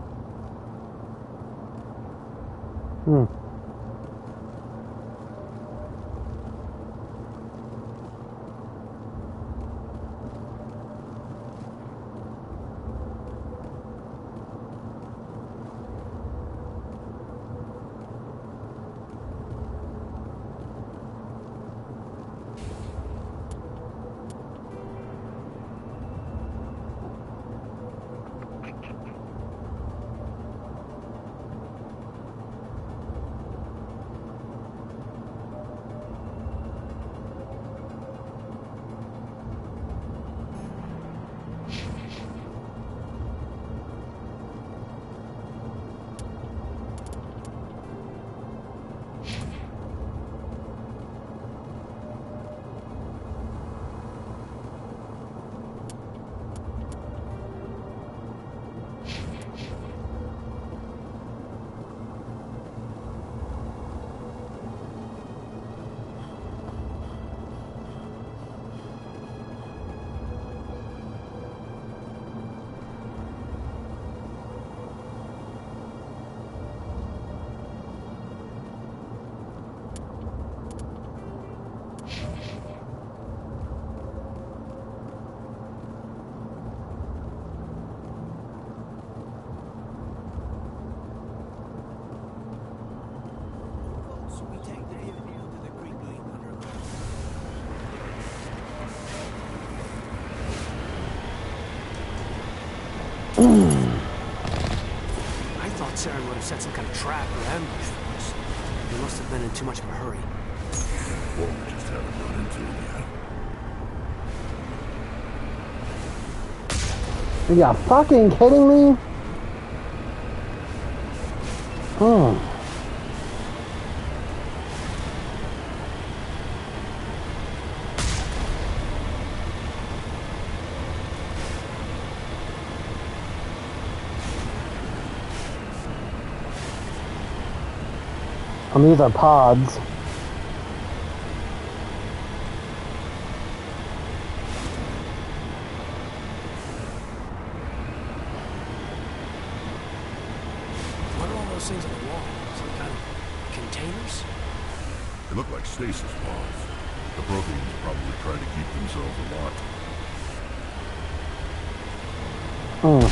have set some kind of trap or ambush for us. They must have been in too much of a hurry. Or we just haven't run into it yet. Are you fucking kidding me? Oh. And these are pods. What are all those things on the wall? Some kind of containers? They look like stasis pods. The Protheans probably try to keep themselves alive. Oh.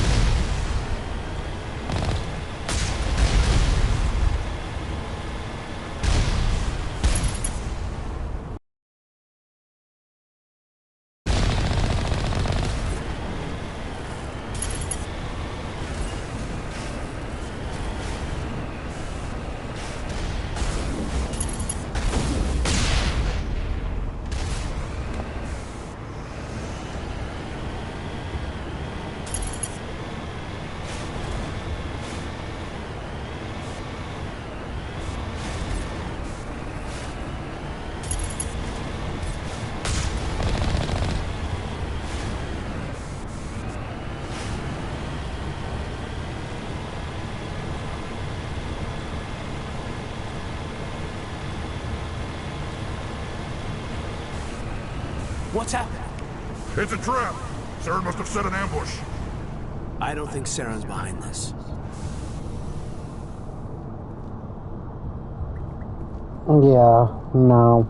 What's happening? It's a trap! Saren must have set an ambush. I don't think Saren's behind this. Yeah, no.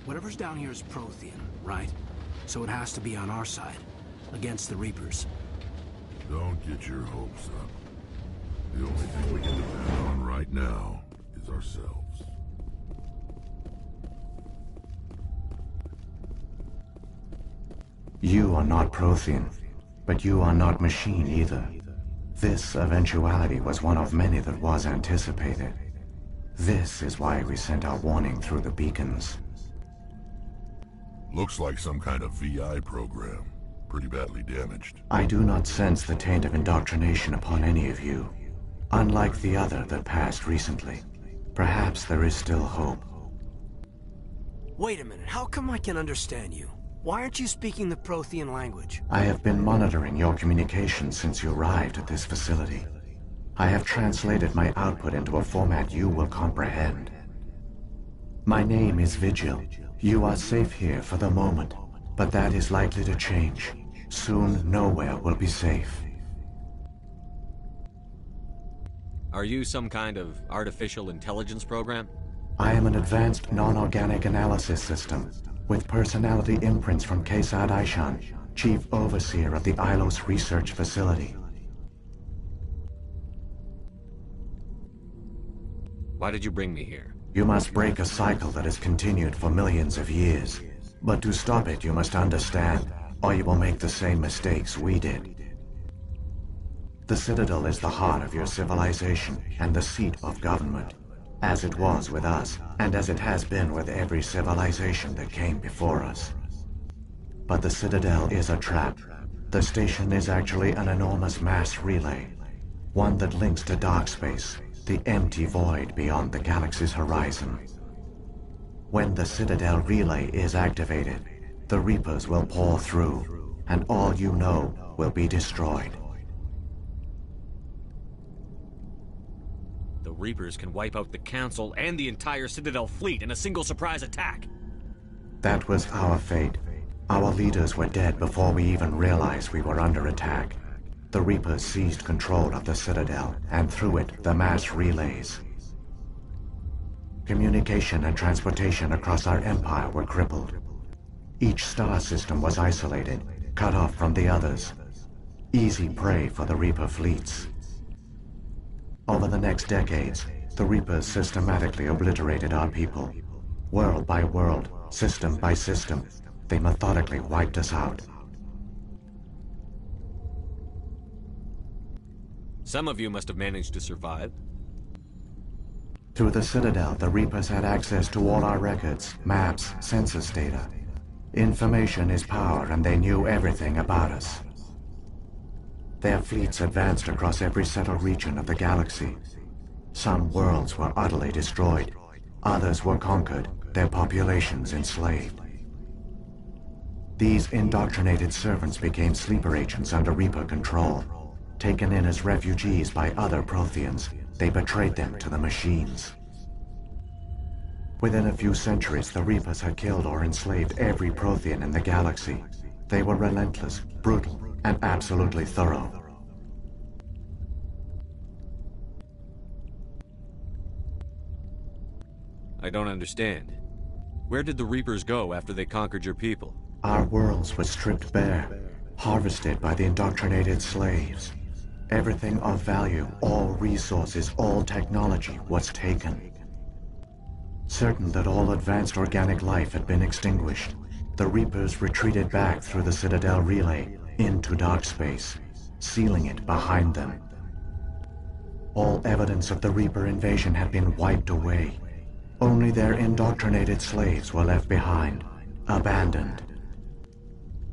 Whatever's down here is Prothean, right? So it has to be on our side, against the Reapers. Don't get your hopes up. The only thing we can depend on right now is ourselves. You are not Prothean, but you are not machine either. This eventuality was one of many that was anticipated. This is why we sent our warning through the beacons. Looks like some kind of VI program. Pretty badly damaged. I do not sense the taint of indoctrination upon any of you. Unlike the other that passed recently. Perhaps there is still hope. Wait a minute, how come I can understand you? Why aren't you speaking the Prothean language? I have been monitoring your communications since you arrived at this facility. I have translated my output into a format you will comprehend. My name is Vigil. You are safe here for the moment, but that is likely to change. Soon, nowhere will be safe. Are you some kind of artificial intelligence program? I am an advanced non-organic analysis system, with personality imprints from Kesad Aishan, Chief Overseer of the Ilos Research Facility. Why did you bring me here? You must break a cycle that has continued for millions of years. But to stop it, you must understand, or you will make the same mistakes we did. The Citadel is the heart of your civilization and the seat of government, as it was with us, and as it has been with every civilization that came before us. But the Citadel is a trap. The station is actually an enormous mass relay, one that links to dark space, the empty void beyond the galaxy's horizon. When the Citadel relay is activated, the Reapers will pour through, and all you know will be destroyed. The Reapers can wipe out the Council and the entire Citadel fleet in a single surprise attack. That was our fate. Our leaders were dead before we even realized we were under attack. The Reapers seized control of the Citadel, and through it, the mass relays. Communication and transportation across our empire were crippled. Each star system was isolated, cut off from the others. easy prey for the Reaper fleets. Over the next decades, the Reapers systematically obliterated our people. World by world, system by system, they methodically wiped us out. Some of you must have managed to survive. Through the Citadel, the Reapers had access to all our records, maps, census data. Information is power, and they knew everything about us. Their fleets advanced across every settled region of the galaxy. Some worlds were utterly destroyed. Others were conquered, their populations enslaved. These indoctrinated servants became sleeper agents under Reaper control. Taken in as refugees by other Protheans, they betrayed them to the machines. Within a few centuries, the Reapers had killed or enslaved every Prothean in the galaxy. They were relentless, brutal, and absolutely thorough. I don't understand. Where did the Reapers go after they conquered your people? Our worlds were stripped bare, harvested by the indoctrinated slaves. Everything of value, all resources, all technology was taken. Certain that all advanced organic life had been extinguished, the Reapers retreated back through the Citadel relay into dark space, sealing it behind them. All evidence of the Reaper invasion had been wiped away. Only their indoctrinated slaves were left behind, abandoned.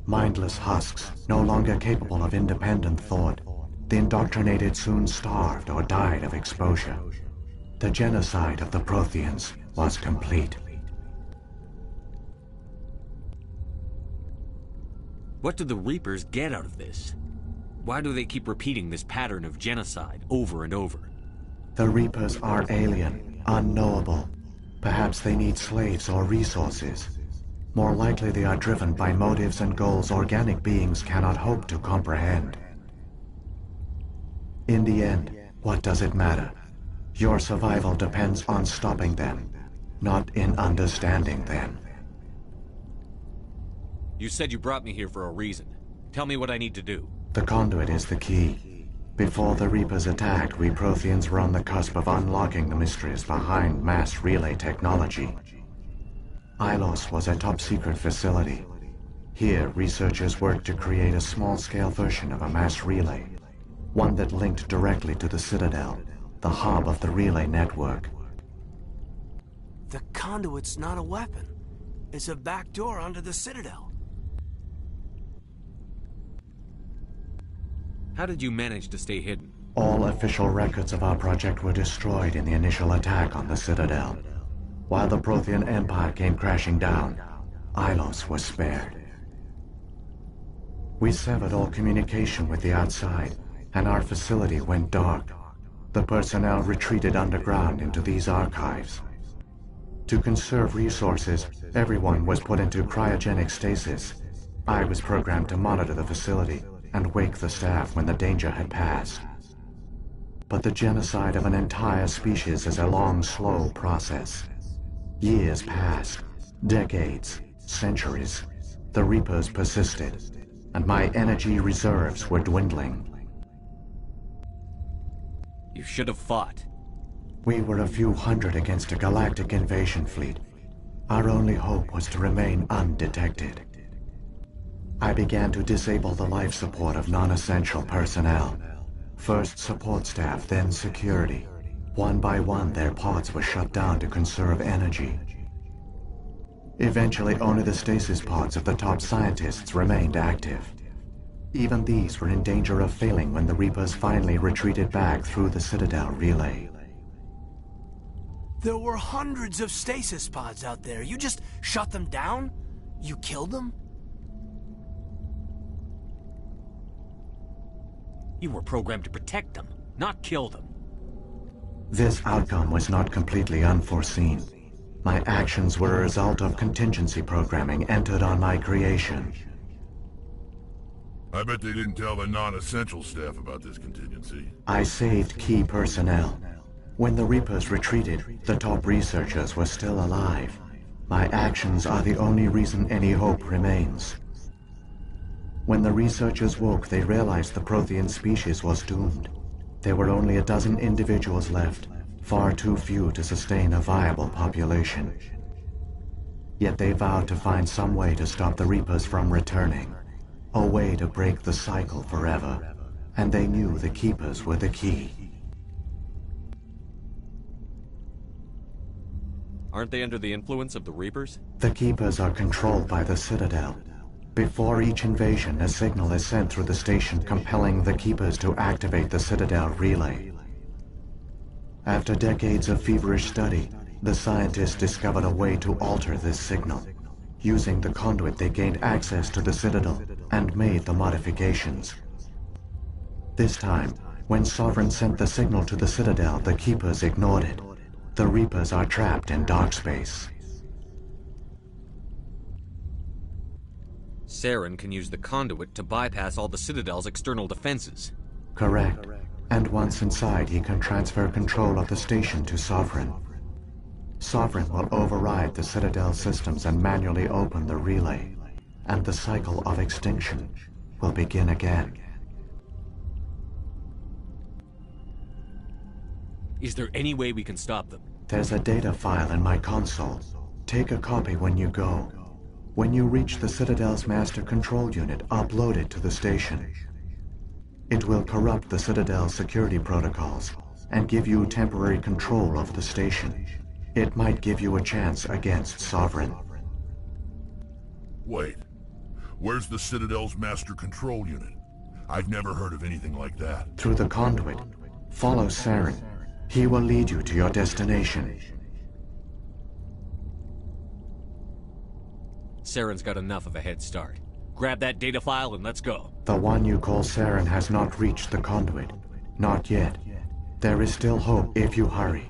Mindless husks, no longer capable of independent thought, the indoctrinated soon starved or died of exposure. The genocide of the Protheans was complete. What do the Reapers get out of this? Why do they keep repeating this pattern of genocide over and over? The Reapers are alien, unknowable. Perhaps they need slaves or resources. More likely they are driven by motives and goals organic beings cannot hope to comprehend. In the end, what does it matter? Your survival depends on stopping them, not in understanding them. You said you brought me here for a reason. Tell me what I need to do. The conduit is the key. Before the Reapers attacked, we Protheans were on the cusp of unlocking the mysteries behind mass relay technology. Ilos was a top-secret facility. Here, researchers worked to create a small-scale version of a mass relay, one that linked directly to the Citadel, the hub of the relay network. The conduit's not a weapon. It's a back door onto the Citadel. How did you manage to stay hidden? All official records of our project were destroyed in the initial attack on the Citadel. While the Prothean Empire came crashing down, Ilos was spared. We severed all communication with the outside, and our facility went dark. The personnel retreated underground into these archives. To conserve resources, everyone was put into cryogenic stasis. I was programmed to monitor the facility and wake the staff when the danger had passed. But the genocide of an entire species is a long, slow process. Years passed, decades, centuries. The Reapers persisted, and my energy reserves were dwindling. You should have fought. We were a few hundred against a galactic invasion fleet. Our only hope was to remain undetected. I began to disable the life support of non-essential personnel. First support staff, then security. One by one, their pods were shut down to conserve energy. Eventually, only the stasis pods of the top scientists remained active. Even these were in danger of failing when the Reapers finally retreated back through the Citadel relay. There were hundreds of stasis pods out there. You just shut them down? You killed them? You were programmed to protect them, not kill them. This outcome was not completely unforeseen. My actions were a result of contingency programming entered on my creation. I bet they didn't tell the non-essential staff about this contingency. I saved key personnel. When the Reapers retreated, the top researchers were still alive. My actions are the only reason any hope remains. When the researchers woke, they realized the Prothean species was doomed. There were only a dozen individuals left, far too few to sustain a viable population. Yet they vowed to find some way to stop the Reapers from returning, a way to break the cycle forever, and they knew the Keepers were the key. Aren't they under the influence of the Reapers? The Keepers are controlled by the Citadel. Before each invasion, a signal is sent through the station compelling the Keepers to activate the Citadel relay. After decades of feverish study, the scientists discovered a way to alter this signal. Using the conduit, they gained access to the Citadel and made the modifications. This time, when Sovereign sent the signal to the Citadel, the Keepers ignored it. The Reapers are trapped in dark space. Saren can use the conduit to bypass all the Citadel's external defenses. Correct. And once inside, he can transfer control of the station to Sovereign. Sovereign will override the Citadel systems and manually open the relay, and the cycle of extinction will begin again. Is there any way we can stop them? There's a data file in my console. Take a copy when you go. When you reach the Citadel's master control unit, upload it to the station. It will corrupt the Citadel's security protocols and give you temporary control of the station. It might give you a chance against Sovereign. Wait. Where's the Citadel's master control unit? I've never heard of anything like that. Through the conduit. Follow Saren. He will lead you to your destination. Saren's got enough of a head start. Grab that data file and let's go. The one you call Saren has not reached the conduit. Not yet. There is still hope if you hurry.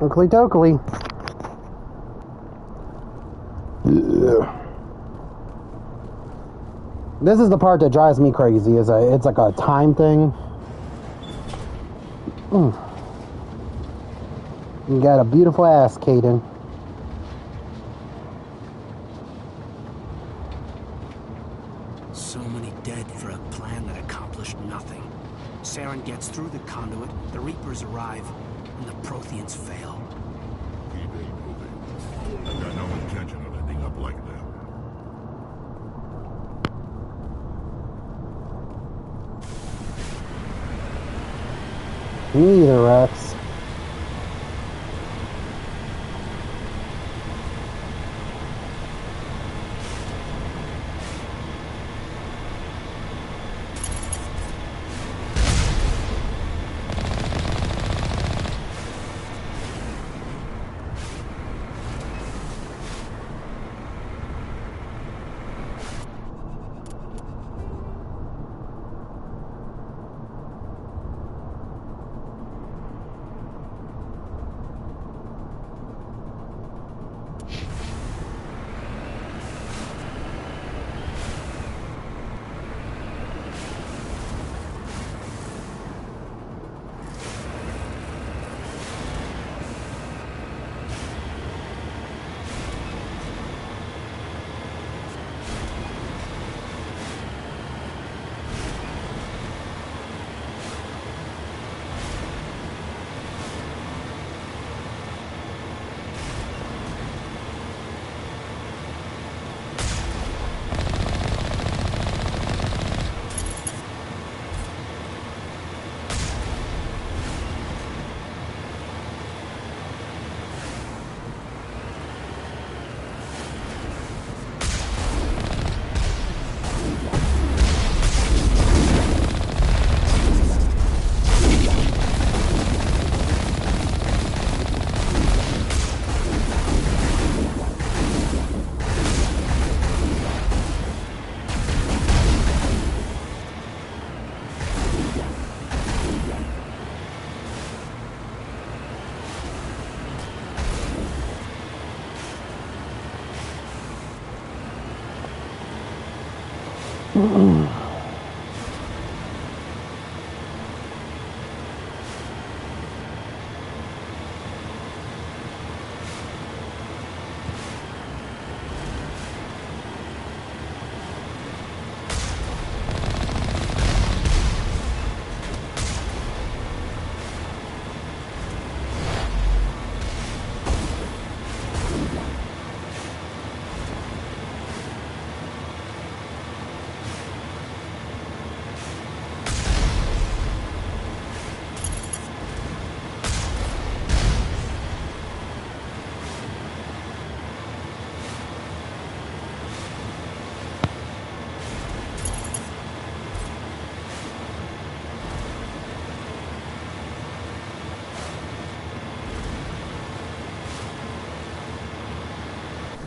Oakley dokley. This is the part that drives me crazy. It's like a time thing. You got a beautiful ass, Caden. So many dead for a plan that accomplished nothing. Saren gets through the conduit, the Reapers arrive, and the Protheans fail. Keep it moving. I've got no intention of ending up like that. Me either, Rex.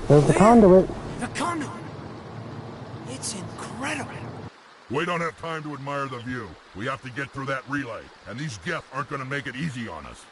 There's the conduit. The conduit! It's incredible! We don't have time to admire the view. We have to get through that relay, and these Geth aren't gonna make it easy on us.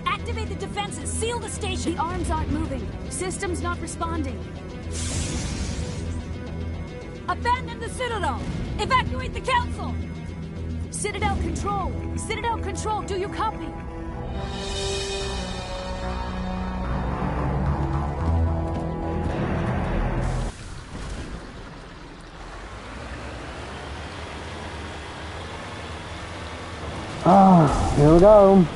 Activate the defenses! Seal the station! The arms aren't moving. Systems not responding. Abandon the Citadel! Evacuate the Council! Citadel Control! Citadel Control, do you copy? Ah, here we go.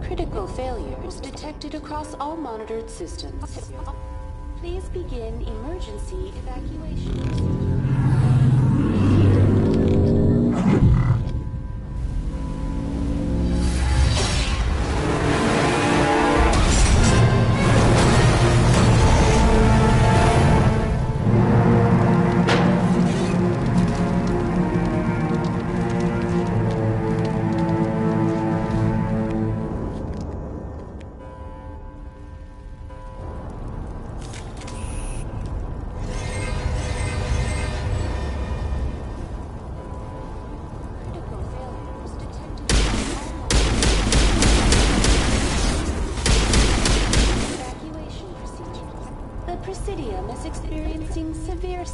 Critical failures detected across all monitored systems. Please begin emergency evacuation.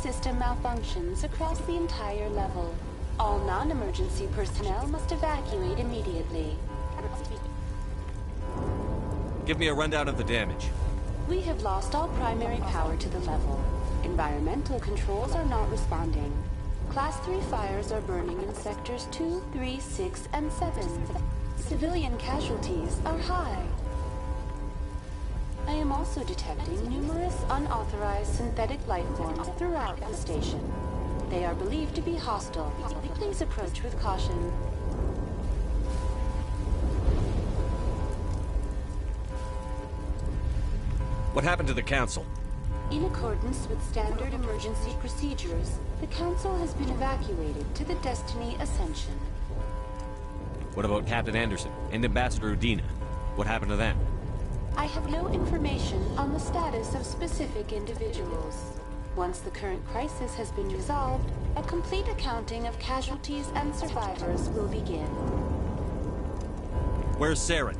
System malfunctions across the entire level. All non-emergency personnel must evacuate immediately. Give me a rundown of the damage. We have lost all primary power to the level. Environmental controls are not responding. Class 3 fires are burning in sectors 2, 3, 6, and 7. Civilian casualties are high. I am also detecting numerous unauthorized synthetic life forms throughout the station. They are believed to be hostile. Please approach with caution. What happened to the Council? In accordance with standard emergency procedures, the Council has been evacuated to the Destiny Ascension. What about Captain Anderson and Ambassador Udina? What happened to them? I have no information on the status of specific individuals. Once the current crisis has been resolved, a complete accounting of casualties and survivors will begin. Where's Saren?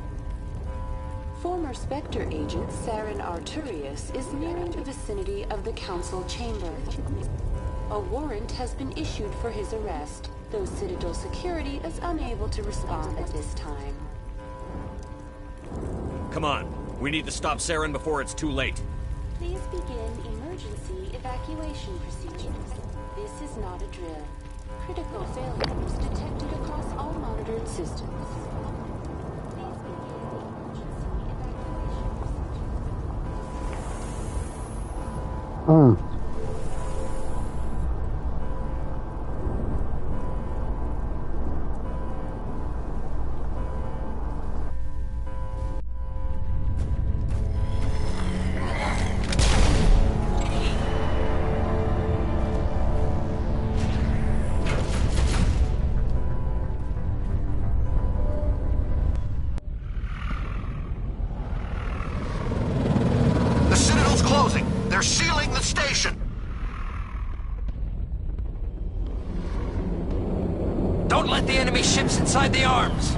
Former Spectre agent Saren Arturius is nearing the vicinity of the Council chamber. A warrant has been issued for his arrest, though Citadel security is unable to respond at this time. Come on. We need to stop Saren before it's too late. Please begin emergency evacuation procedures. This is not a drill. Critical failures detected across all monitored systems. Please begin emergency evacuation procedures. They're sealing the station! Don't let the enemy ships inside the arms!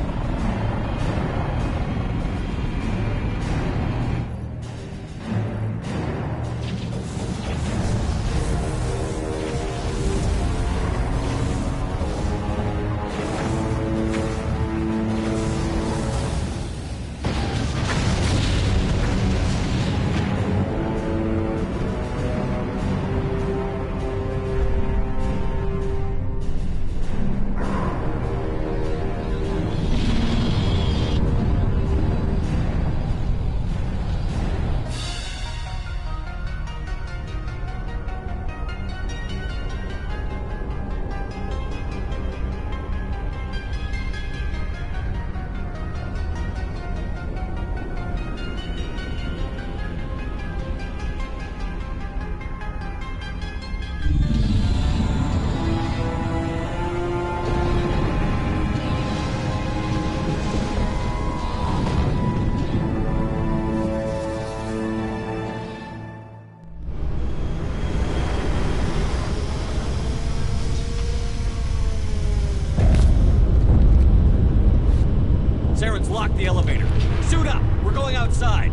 Saren's locked the elevator. Suit up! We're going outside!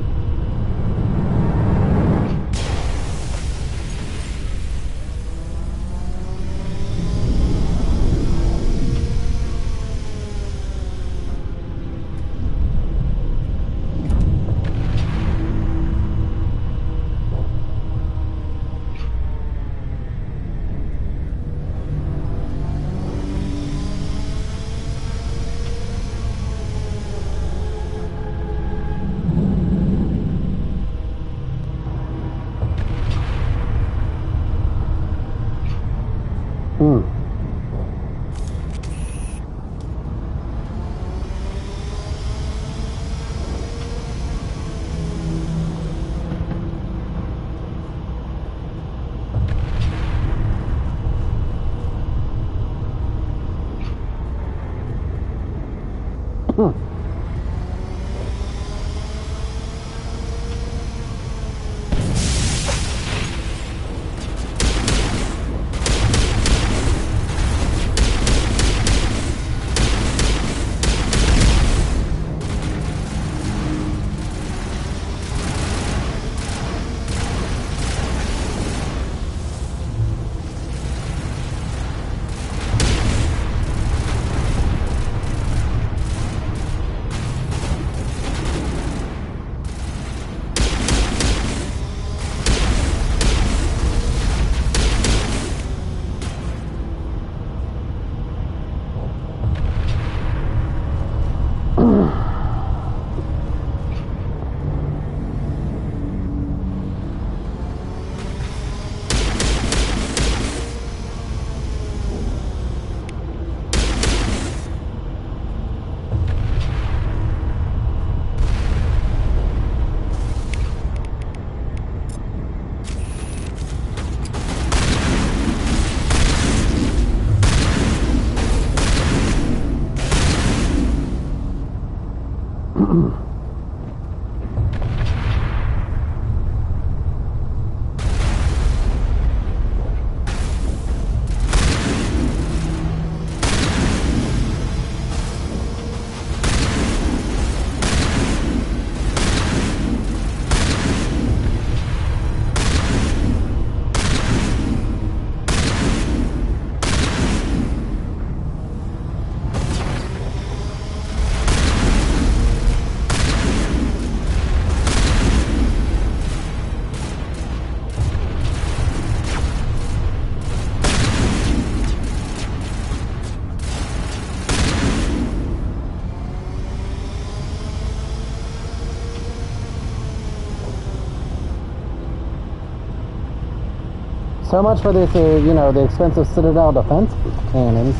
So much for this, you know, the expensive Citadel defense cannons.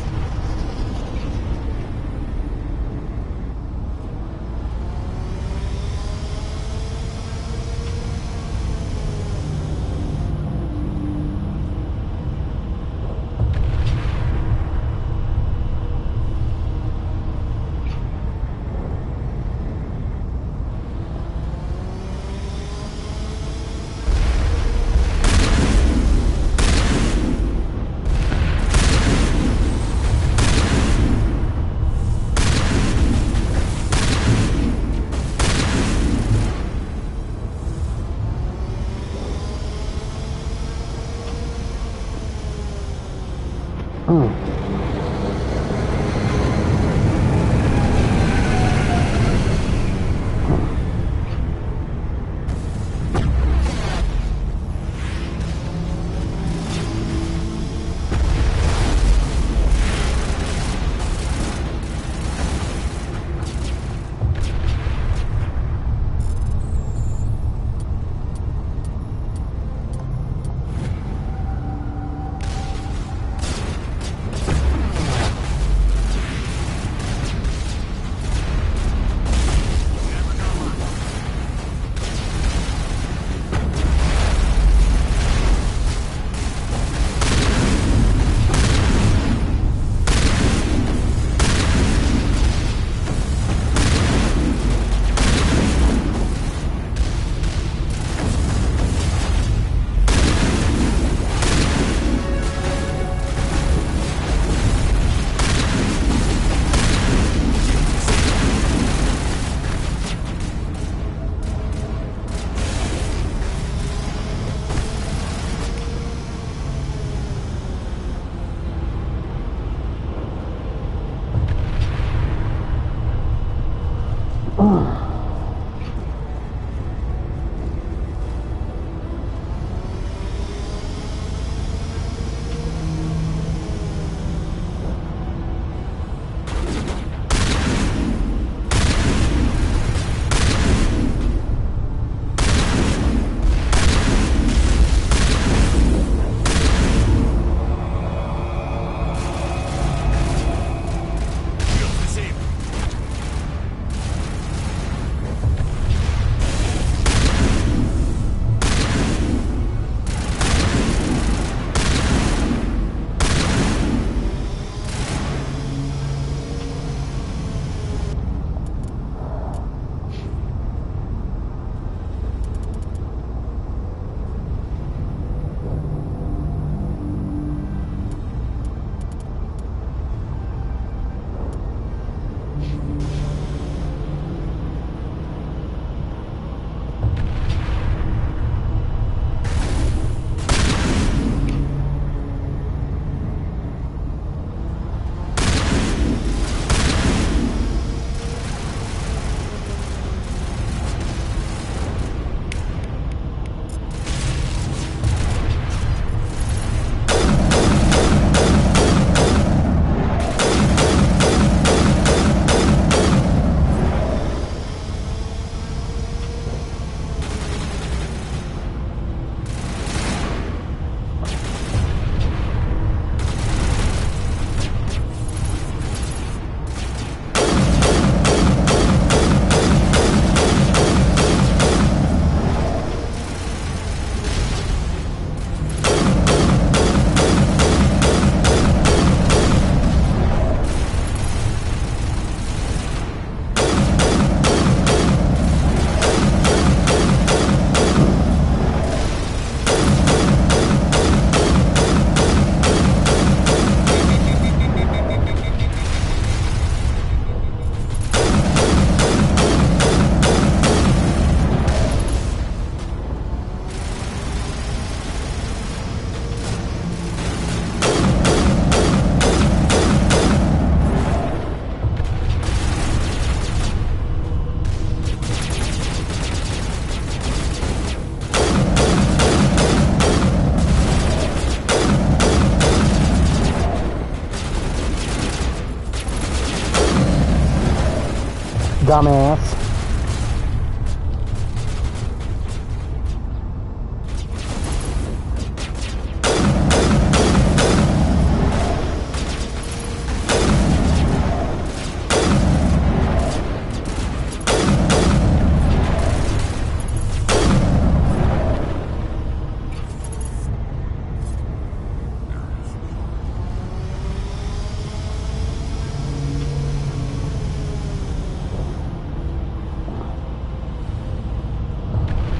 Dumbass.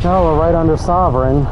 No, we're right under Sovereign.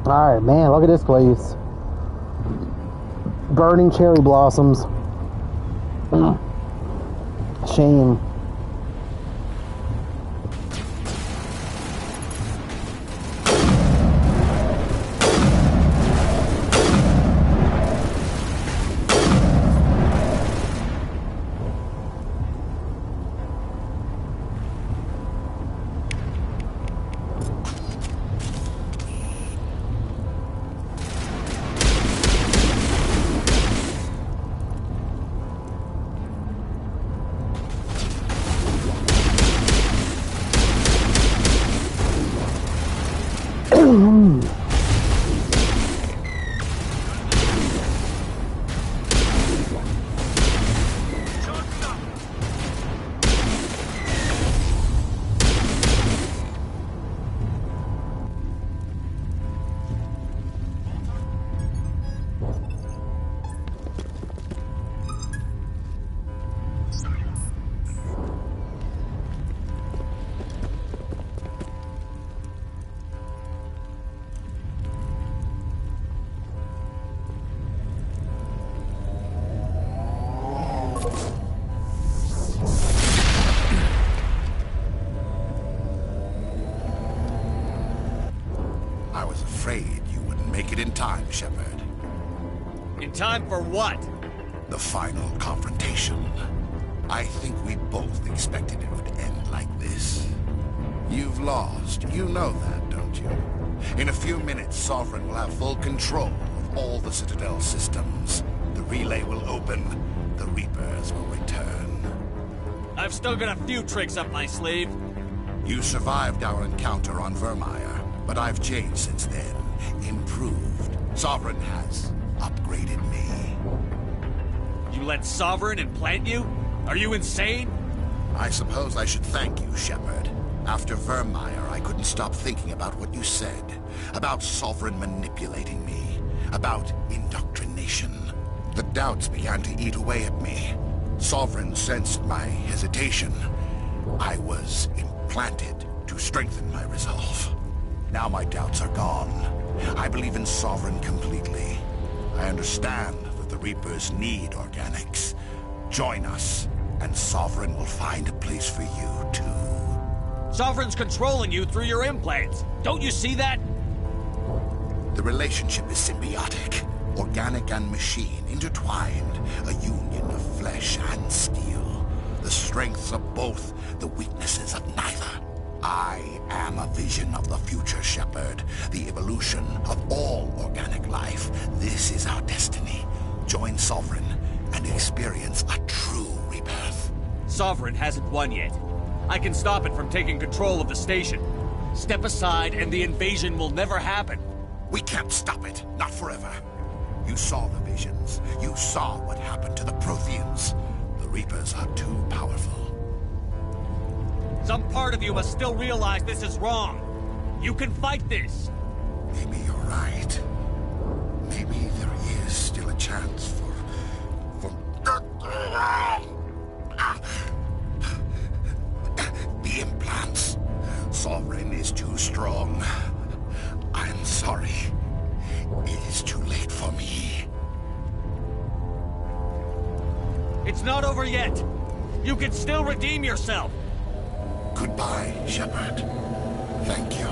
Alright, man, look at this place. Burning cherry blossoms. Shame. I was afraid you wouldn't make it in time, Shepard. In time for what? The final confrontation. I think we both expected it would end like this. You've lost. You know that, don't you? In a few minutes, Sovereign will have full control of all the Citadel systems. The relay will open. The Reapers will return. I've still got a few tricks up my sleeve. You survived our encounter on Vermeer, but I've changed since then. Improved. Sovereign has upgraded me. You let Sovereign implant you? Are you insane? I suppose I should thank you, Shepard. After Vermeer, I couldn't stop thinking about what you said. About Sovereign manipulating me. About indoctrination. The doubts began to eat away at me. Sovereign sensed my hesitation. I was implanted to strengthen my resolve. Now my doubts are gone. I believe in Sovereign completely. I understand that the Reapers need organics. Join us, and Sovereign will find a place for you, too. Sovereign's controlling you through your implants. Don't you see that? The relationship is symbiotic. Organic and machine, intertwined. A union of flesh and steel. The strengths of both, the weaknesses of neither. I am a vision of the future, Shepard. The evolution of all organic life. This is our destiny. Join Sovereign and experience a true rebirth. Sovereign hasn't won yet. I can stop it from taking control of the station. Step aside and the invasion will never happen. We can't stop it. Not forever. You saw the visions. You saw what happened to the Protheans. The Reapers are too powerful. Some part of you must still realize this is wrong. You can fight this. Maybe you're right. Maybe there is still a chance for the implants. Sovereign is too strong. I'm sorry. It is too late for me. It's not over yet. You can still redeem yourself. Goodbye, Shepard. Thank you.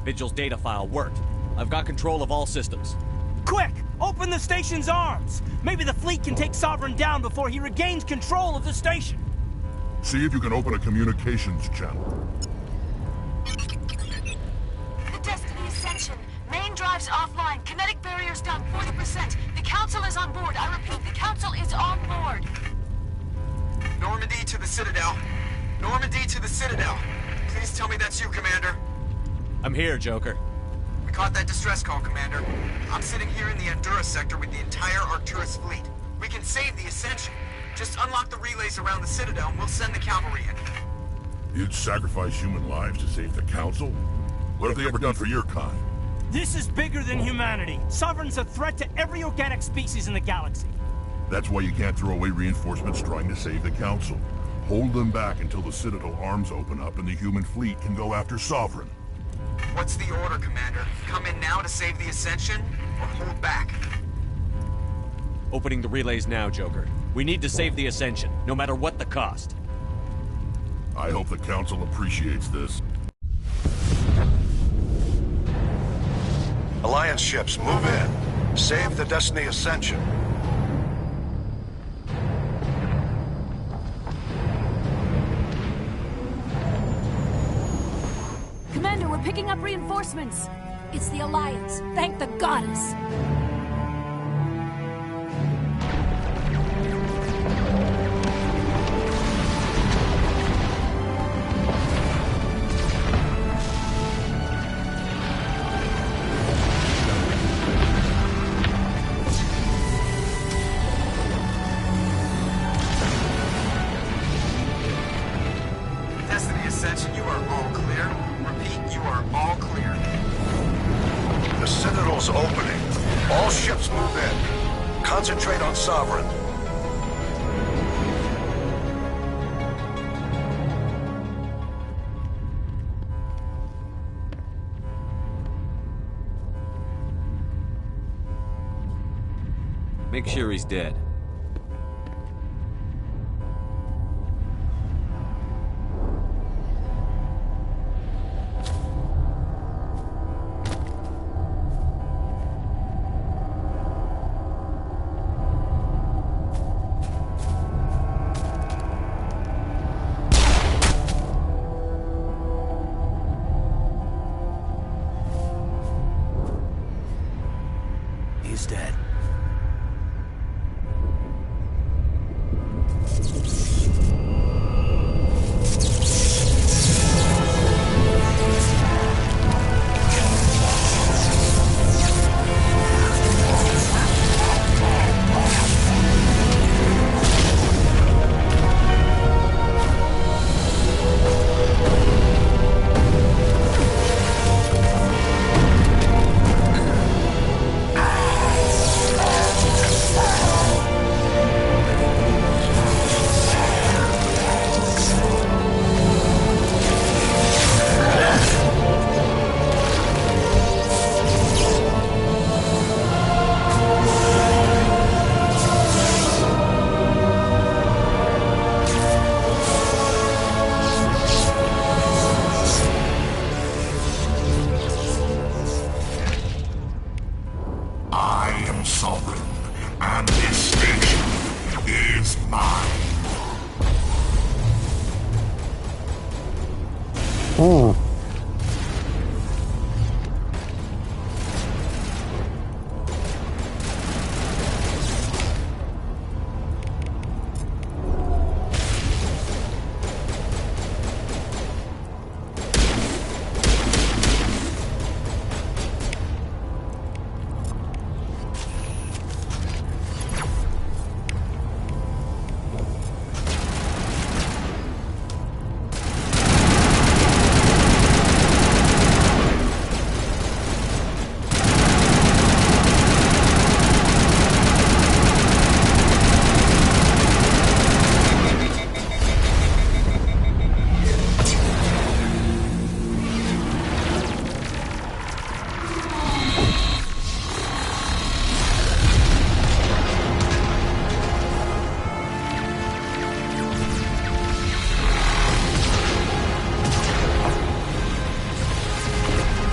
Vigil's data file worked. I've got control of all systems. Quick! Open the station's arms! Maybe the fleet can take Sovereign down before he regains control of the station. See if you can open a communications channel. The Destiny Ascension. Main drives offline. Kinetic barriers down 40%. The Council is on board. I repeat, the Council Citadel. Normandy to the Citadel. Please tell me that's you, Commander. I'm here, Joker. We caught that distress call, Commander. I'm sitting here in the Endura sector with the entire Arcturus fleet. We can save the Ascension. Just unlock the relays around the Citadel and we'll send the cavalry in. You'd sacrifice human lives to save the Council? What have they ever done for your kind? This is bigger than humanity. Sovereign's a threat to every organic species in the galaxy. That's why you can't throw away reinforcements trying to save the Council. Hold them back until the Citadel arms open up and the human fleet can go after Sovereign. What's the order, Commander? Come in now to save the Ascension, or hold back? Opening the relays now, Joker. We need to save the Ascension, no matter what the cost. I hope the Council appreciates this. Alliance ships, move in. Save the Destiny Ascension. Commander, we're picking up reinforcements. It's the Alliance. Thank the goddess. Destiny Ascension, you are all clear. Repeat, you are all clear. The Citadel's opening. All ships move in. Concentrate on Sovereign. Make sure he's dead. He's dead. I am Sovereign, and this station is mine. Oh.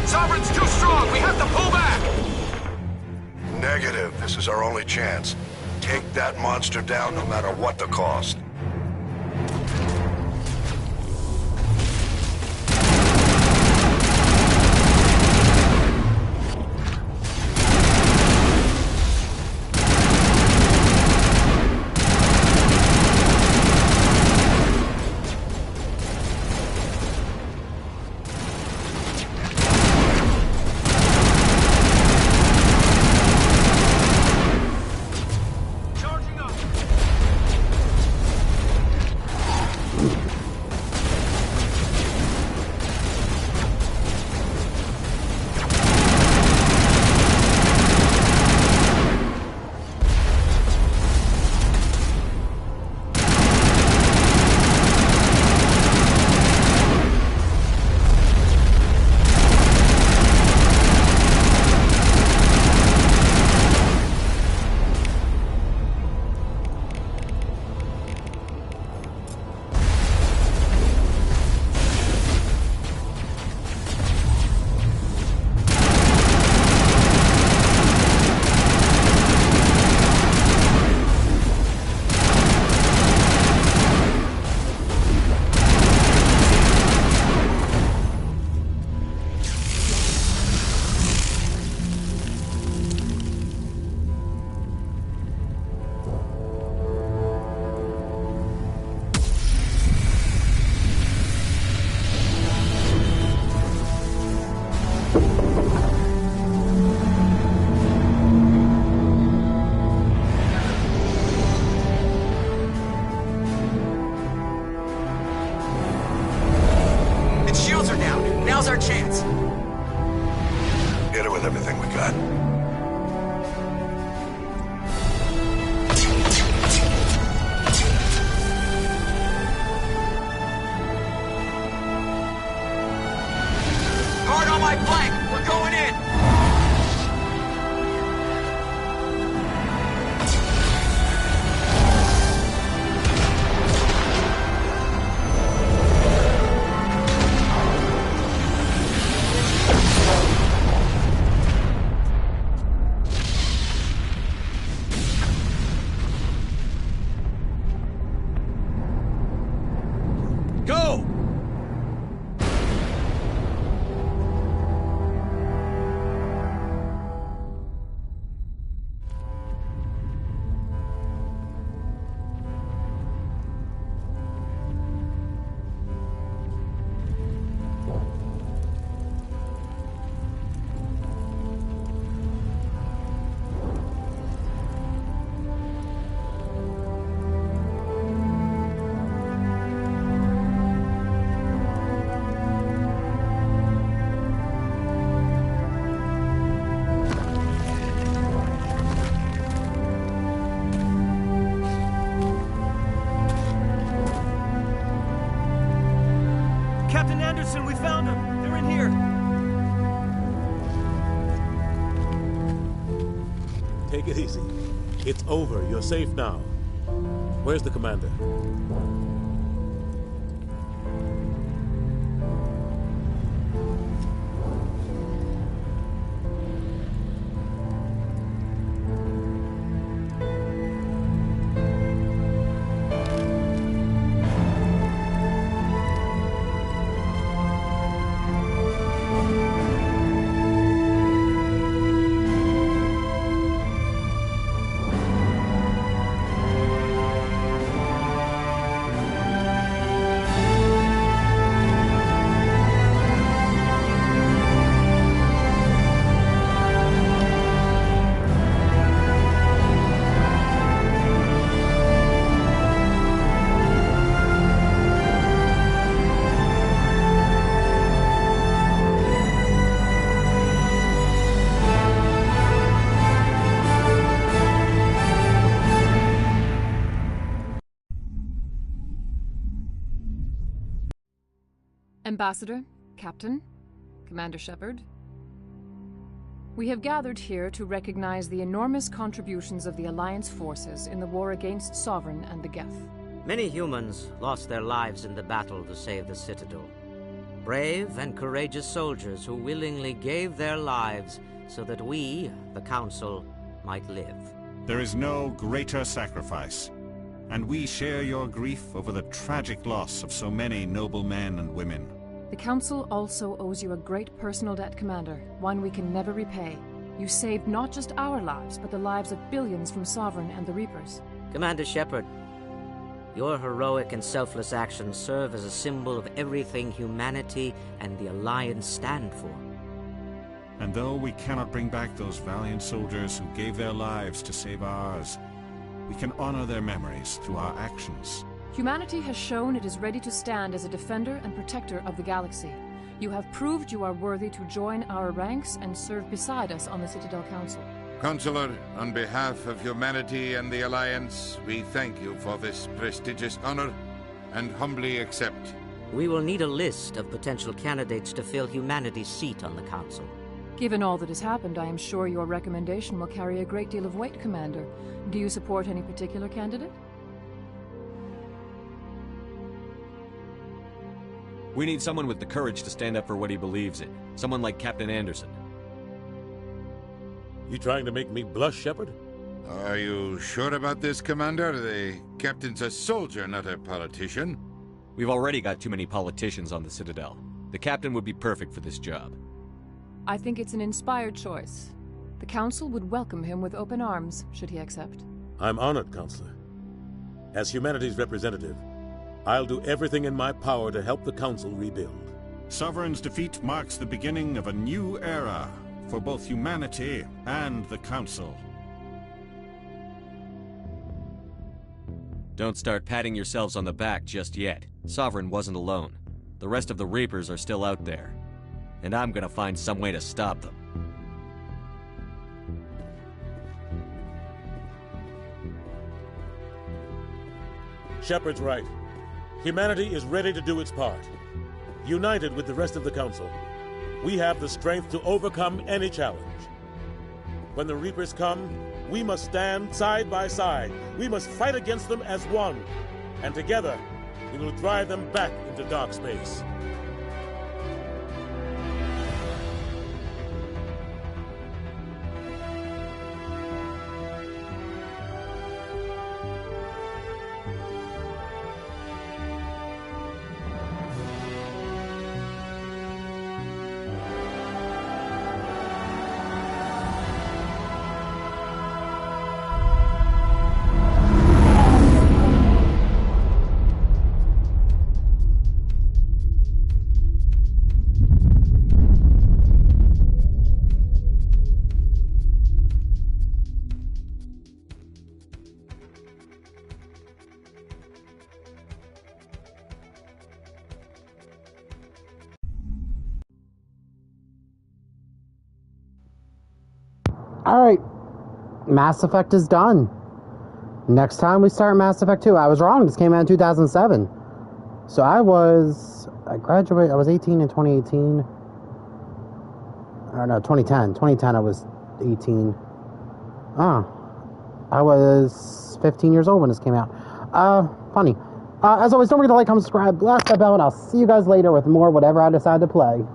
Sovereign's too strong! We have to pull back! Negative. This is our only chance. Take that monster down no matter what the cost. Anderson, we found them! They're in here! Take it easy. It's over. You're safe now. Where's the commander? Ambassador, Captain, Commander Shepard, we have gathered here to recognize the enormous contributions of the Alliance forces in the war against Sovereign and the Geth. Many humans lost their lives in the battle to save the Citadel. Brave and courageous soldiers who willingly gave their lives so that we, the Council, might live. There is no greater sacrifice, and we share your grief over the tragic loss of so many noble men and women. The Council also owes you a great personal debt, Commander, one we can never repay. You saved not just our lives, but the lives of billions from Sovereign and the Reapers. Commander Shepard, your heroic and selfless actions serve as a symbol of everything humanity and the Alliance stand for. And though we cannot bring back those valiant soldiers who gave their lives to save ours, we can honor their memories through our actions. Humanity has shown it is ready to stand as a defender and protector of the galaxy. You have proved you are worthy to join our ranks and serve beside us on the Citadel Council. Consular, on behalf of humanity and the Alliance, we thank you for this prestigious honor and humbly accept. We will need a list of potential candidates to fill humanity's seat on the Council. Given all that has happened, I am sure your recommendation will carry a great deal of weight, Commander. Do you support any particular candidate? We need someone with the courage to stand up for what he believes in. Someone like Captain Anderson. You trying to make me blush, Shepard? Are you sure about this, Commander? The captain's a soldier, not a politician. We've already got too many politicians on the Citadel. The captain would be perfect for this job. I think it's an inspired choice. The Council would welcome him with open arms, should he accept. I'm honored, Counselor. As humanity's representative, I'll do everything in my power to help the Council rebuild. Sovereign's defeat marks the beginning of a new era for both humanity and the Council. Don't start patting yourselves on the back just yet. Sovereign wasn't alone. The rest of the Reapers are still out there. And I'm gonna find some way to stop them. Shepard's right. Humanity is ready to do its part. United with the rest of the Council, we have the strength to overcome any challenge. When the Reapers come, we must stand side by side. We must fight against them as one. And together, we will drive them back into dark space. Alright, Mass Effect is done. Next time we start Mass Effect 2. I was wrong, this came out in 2007. So I was 18 in 2018. Or no, 2010. 2010 I was 18. I was 15 years old when this came out. Funny. As always, don't forget to like, comment, subscribe, blast that bell, and I'll see you guys later with more whatever I decide to play.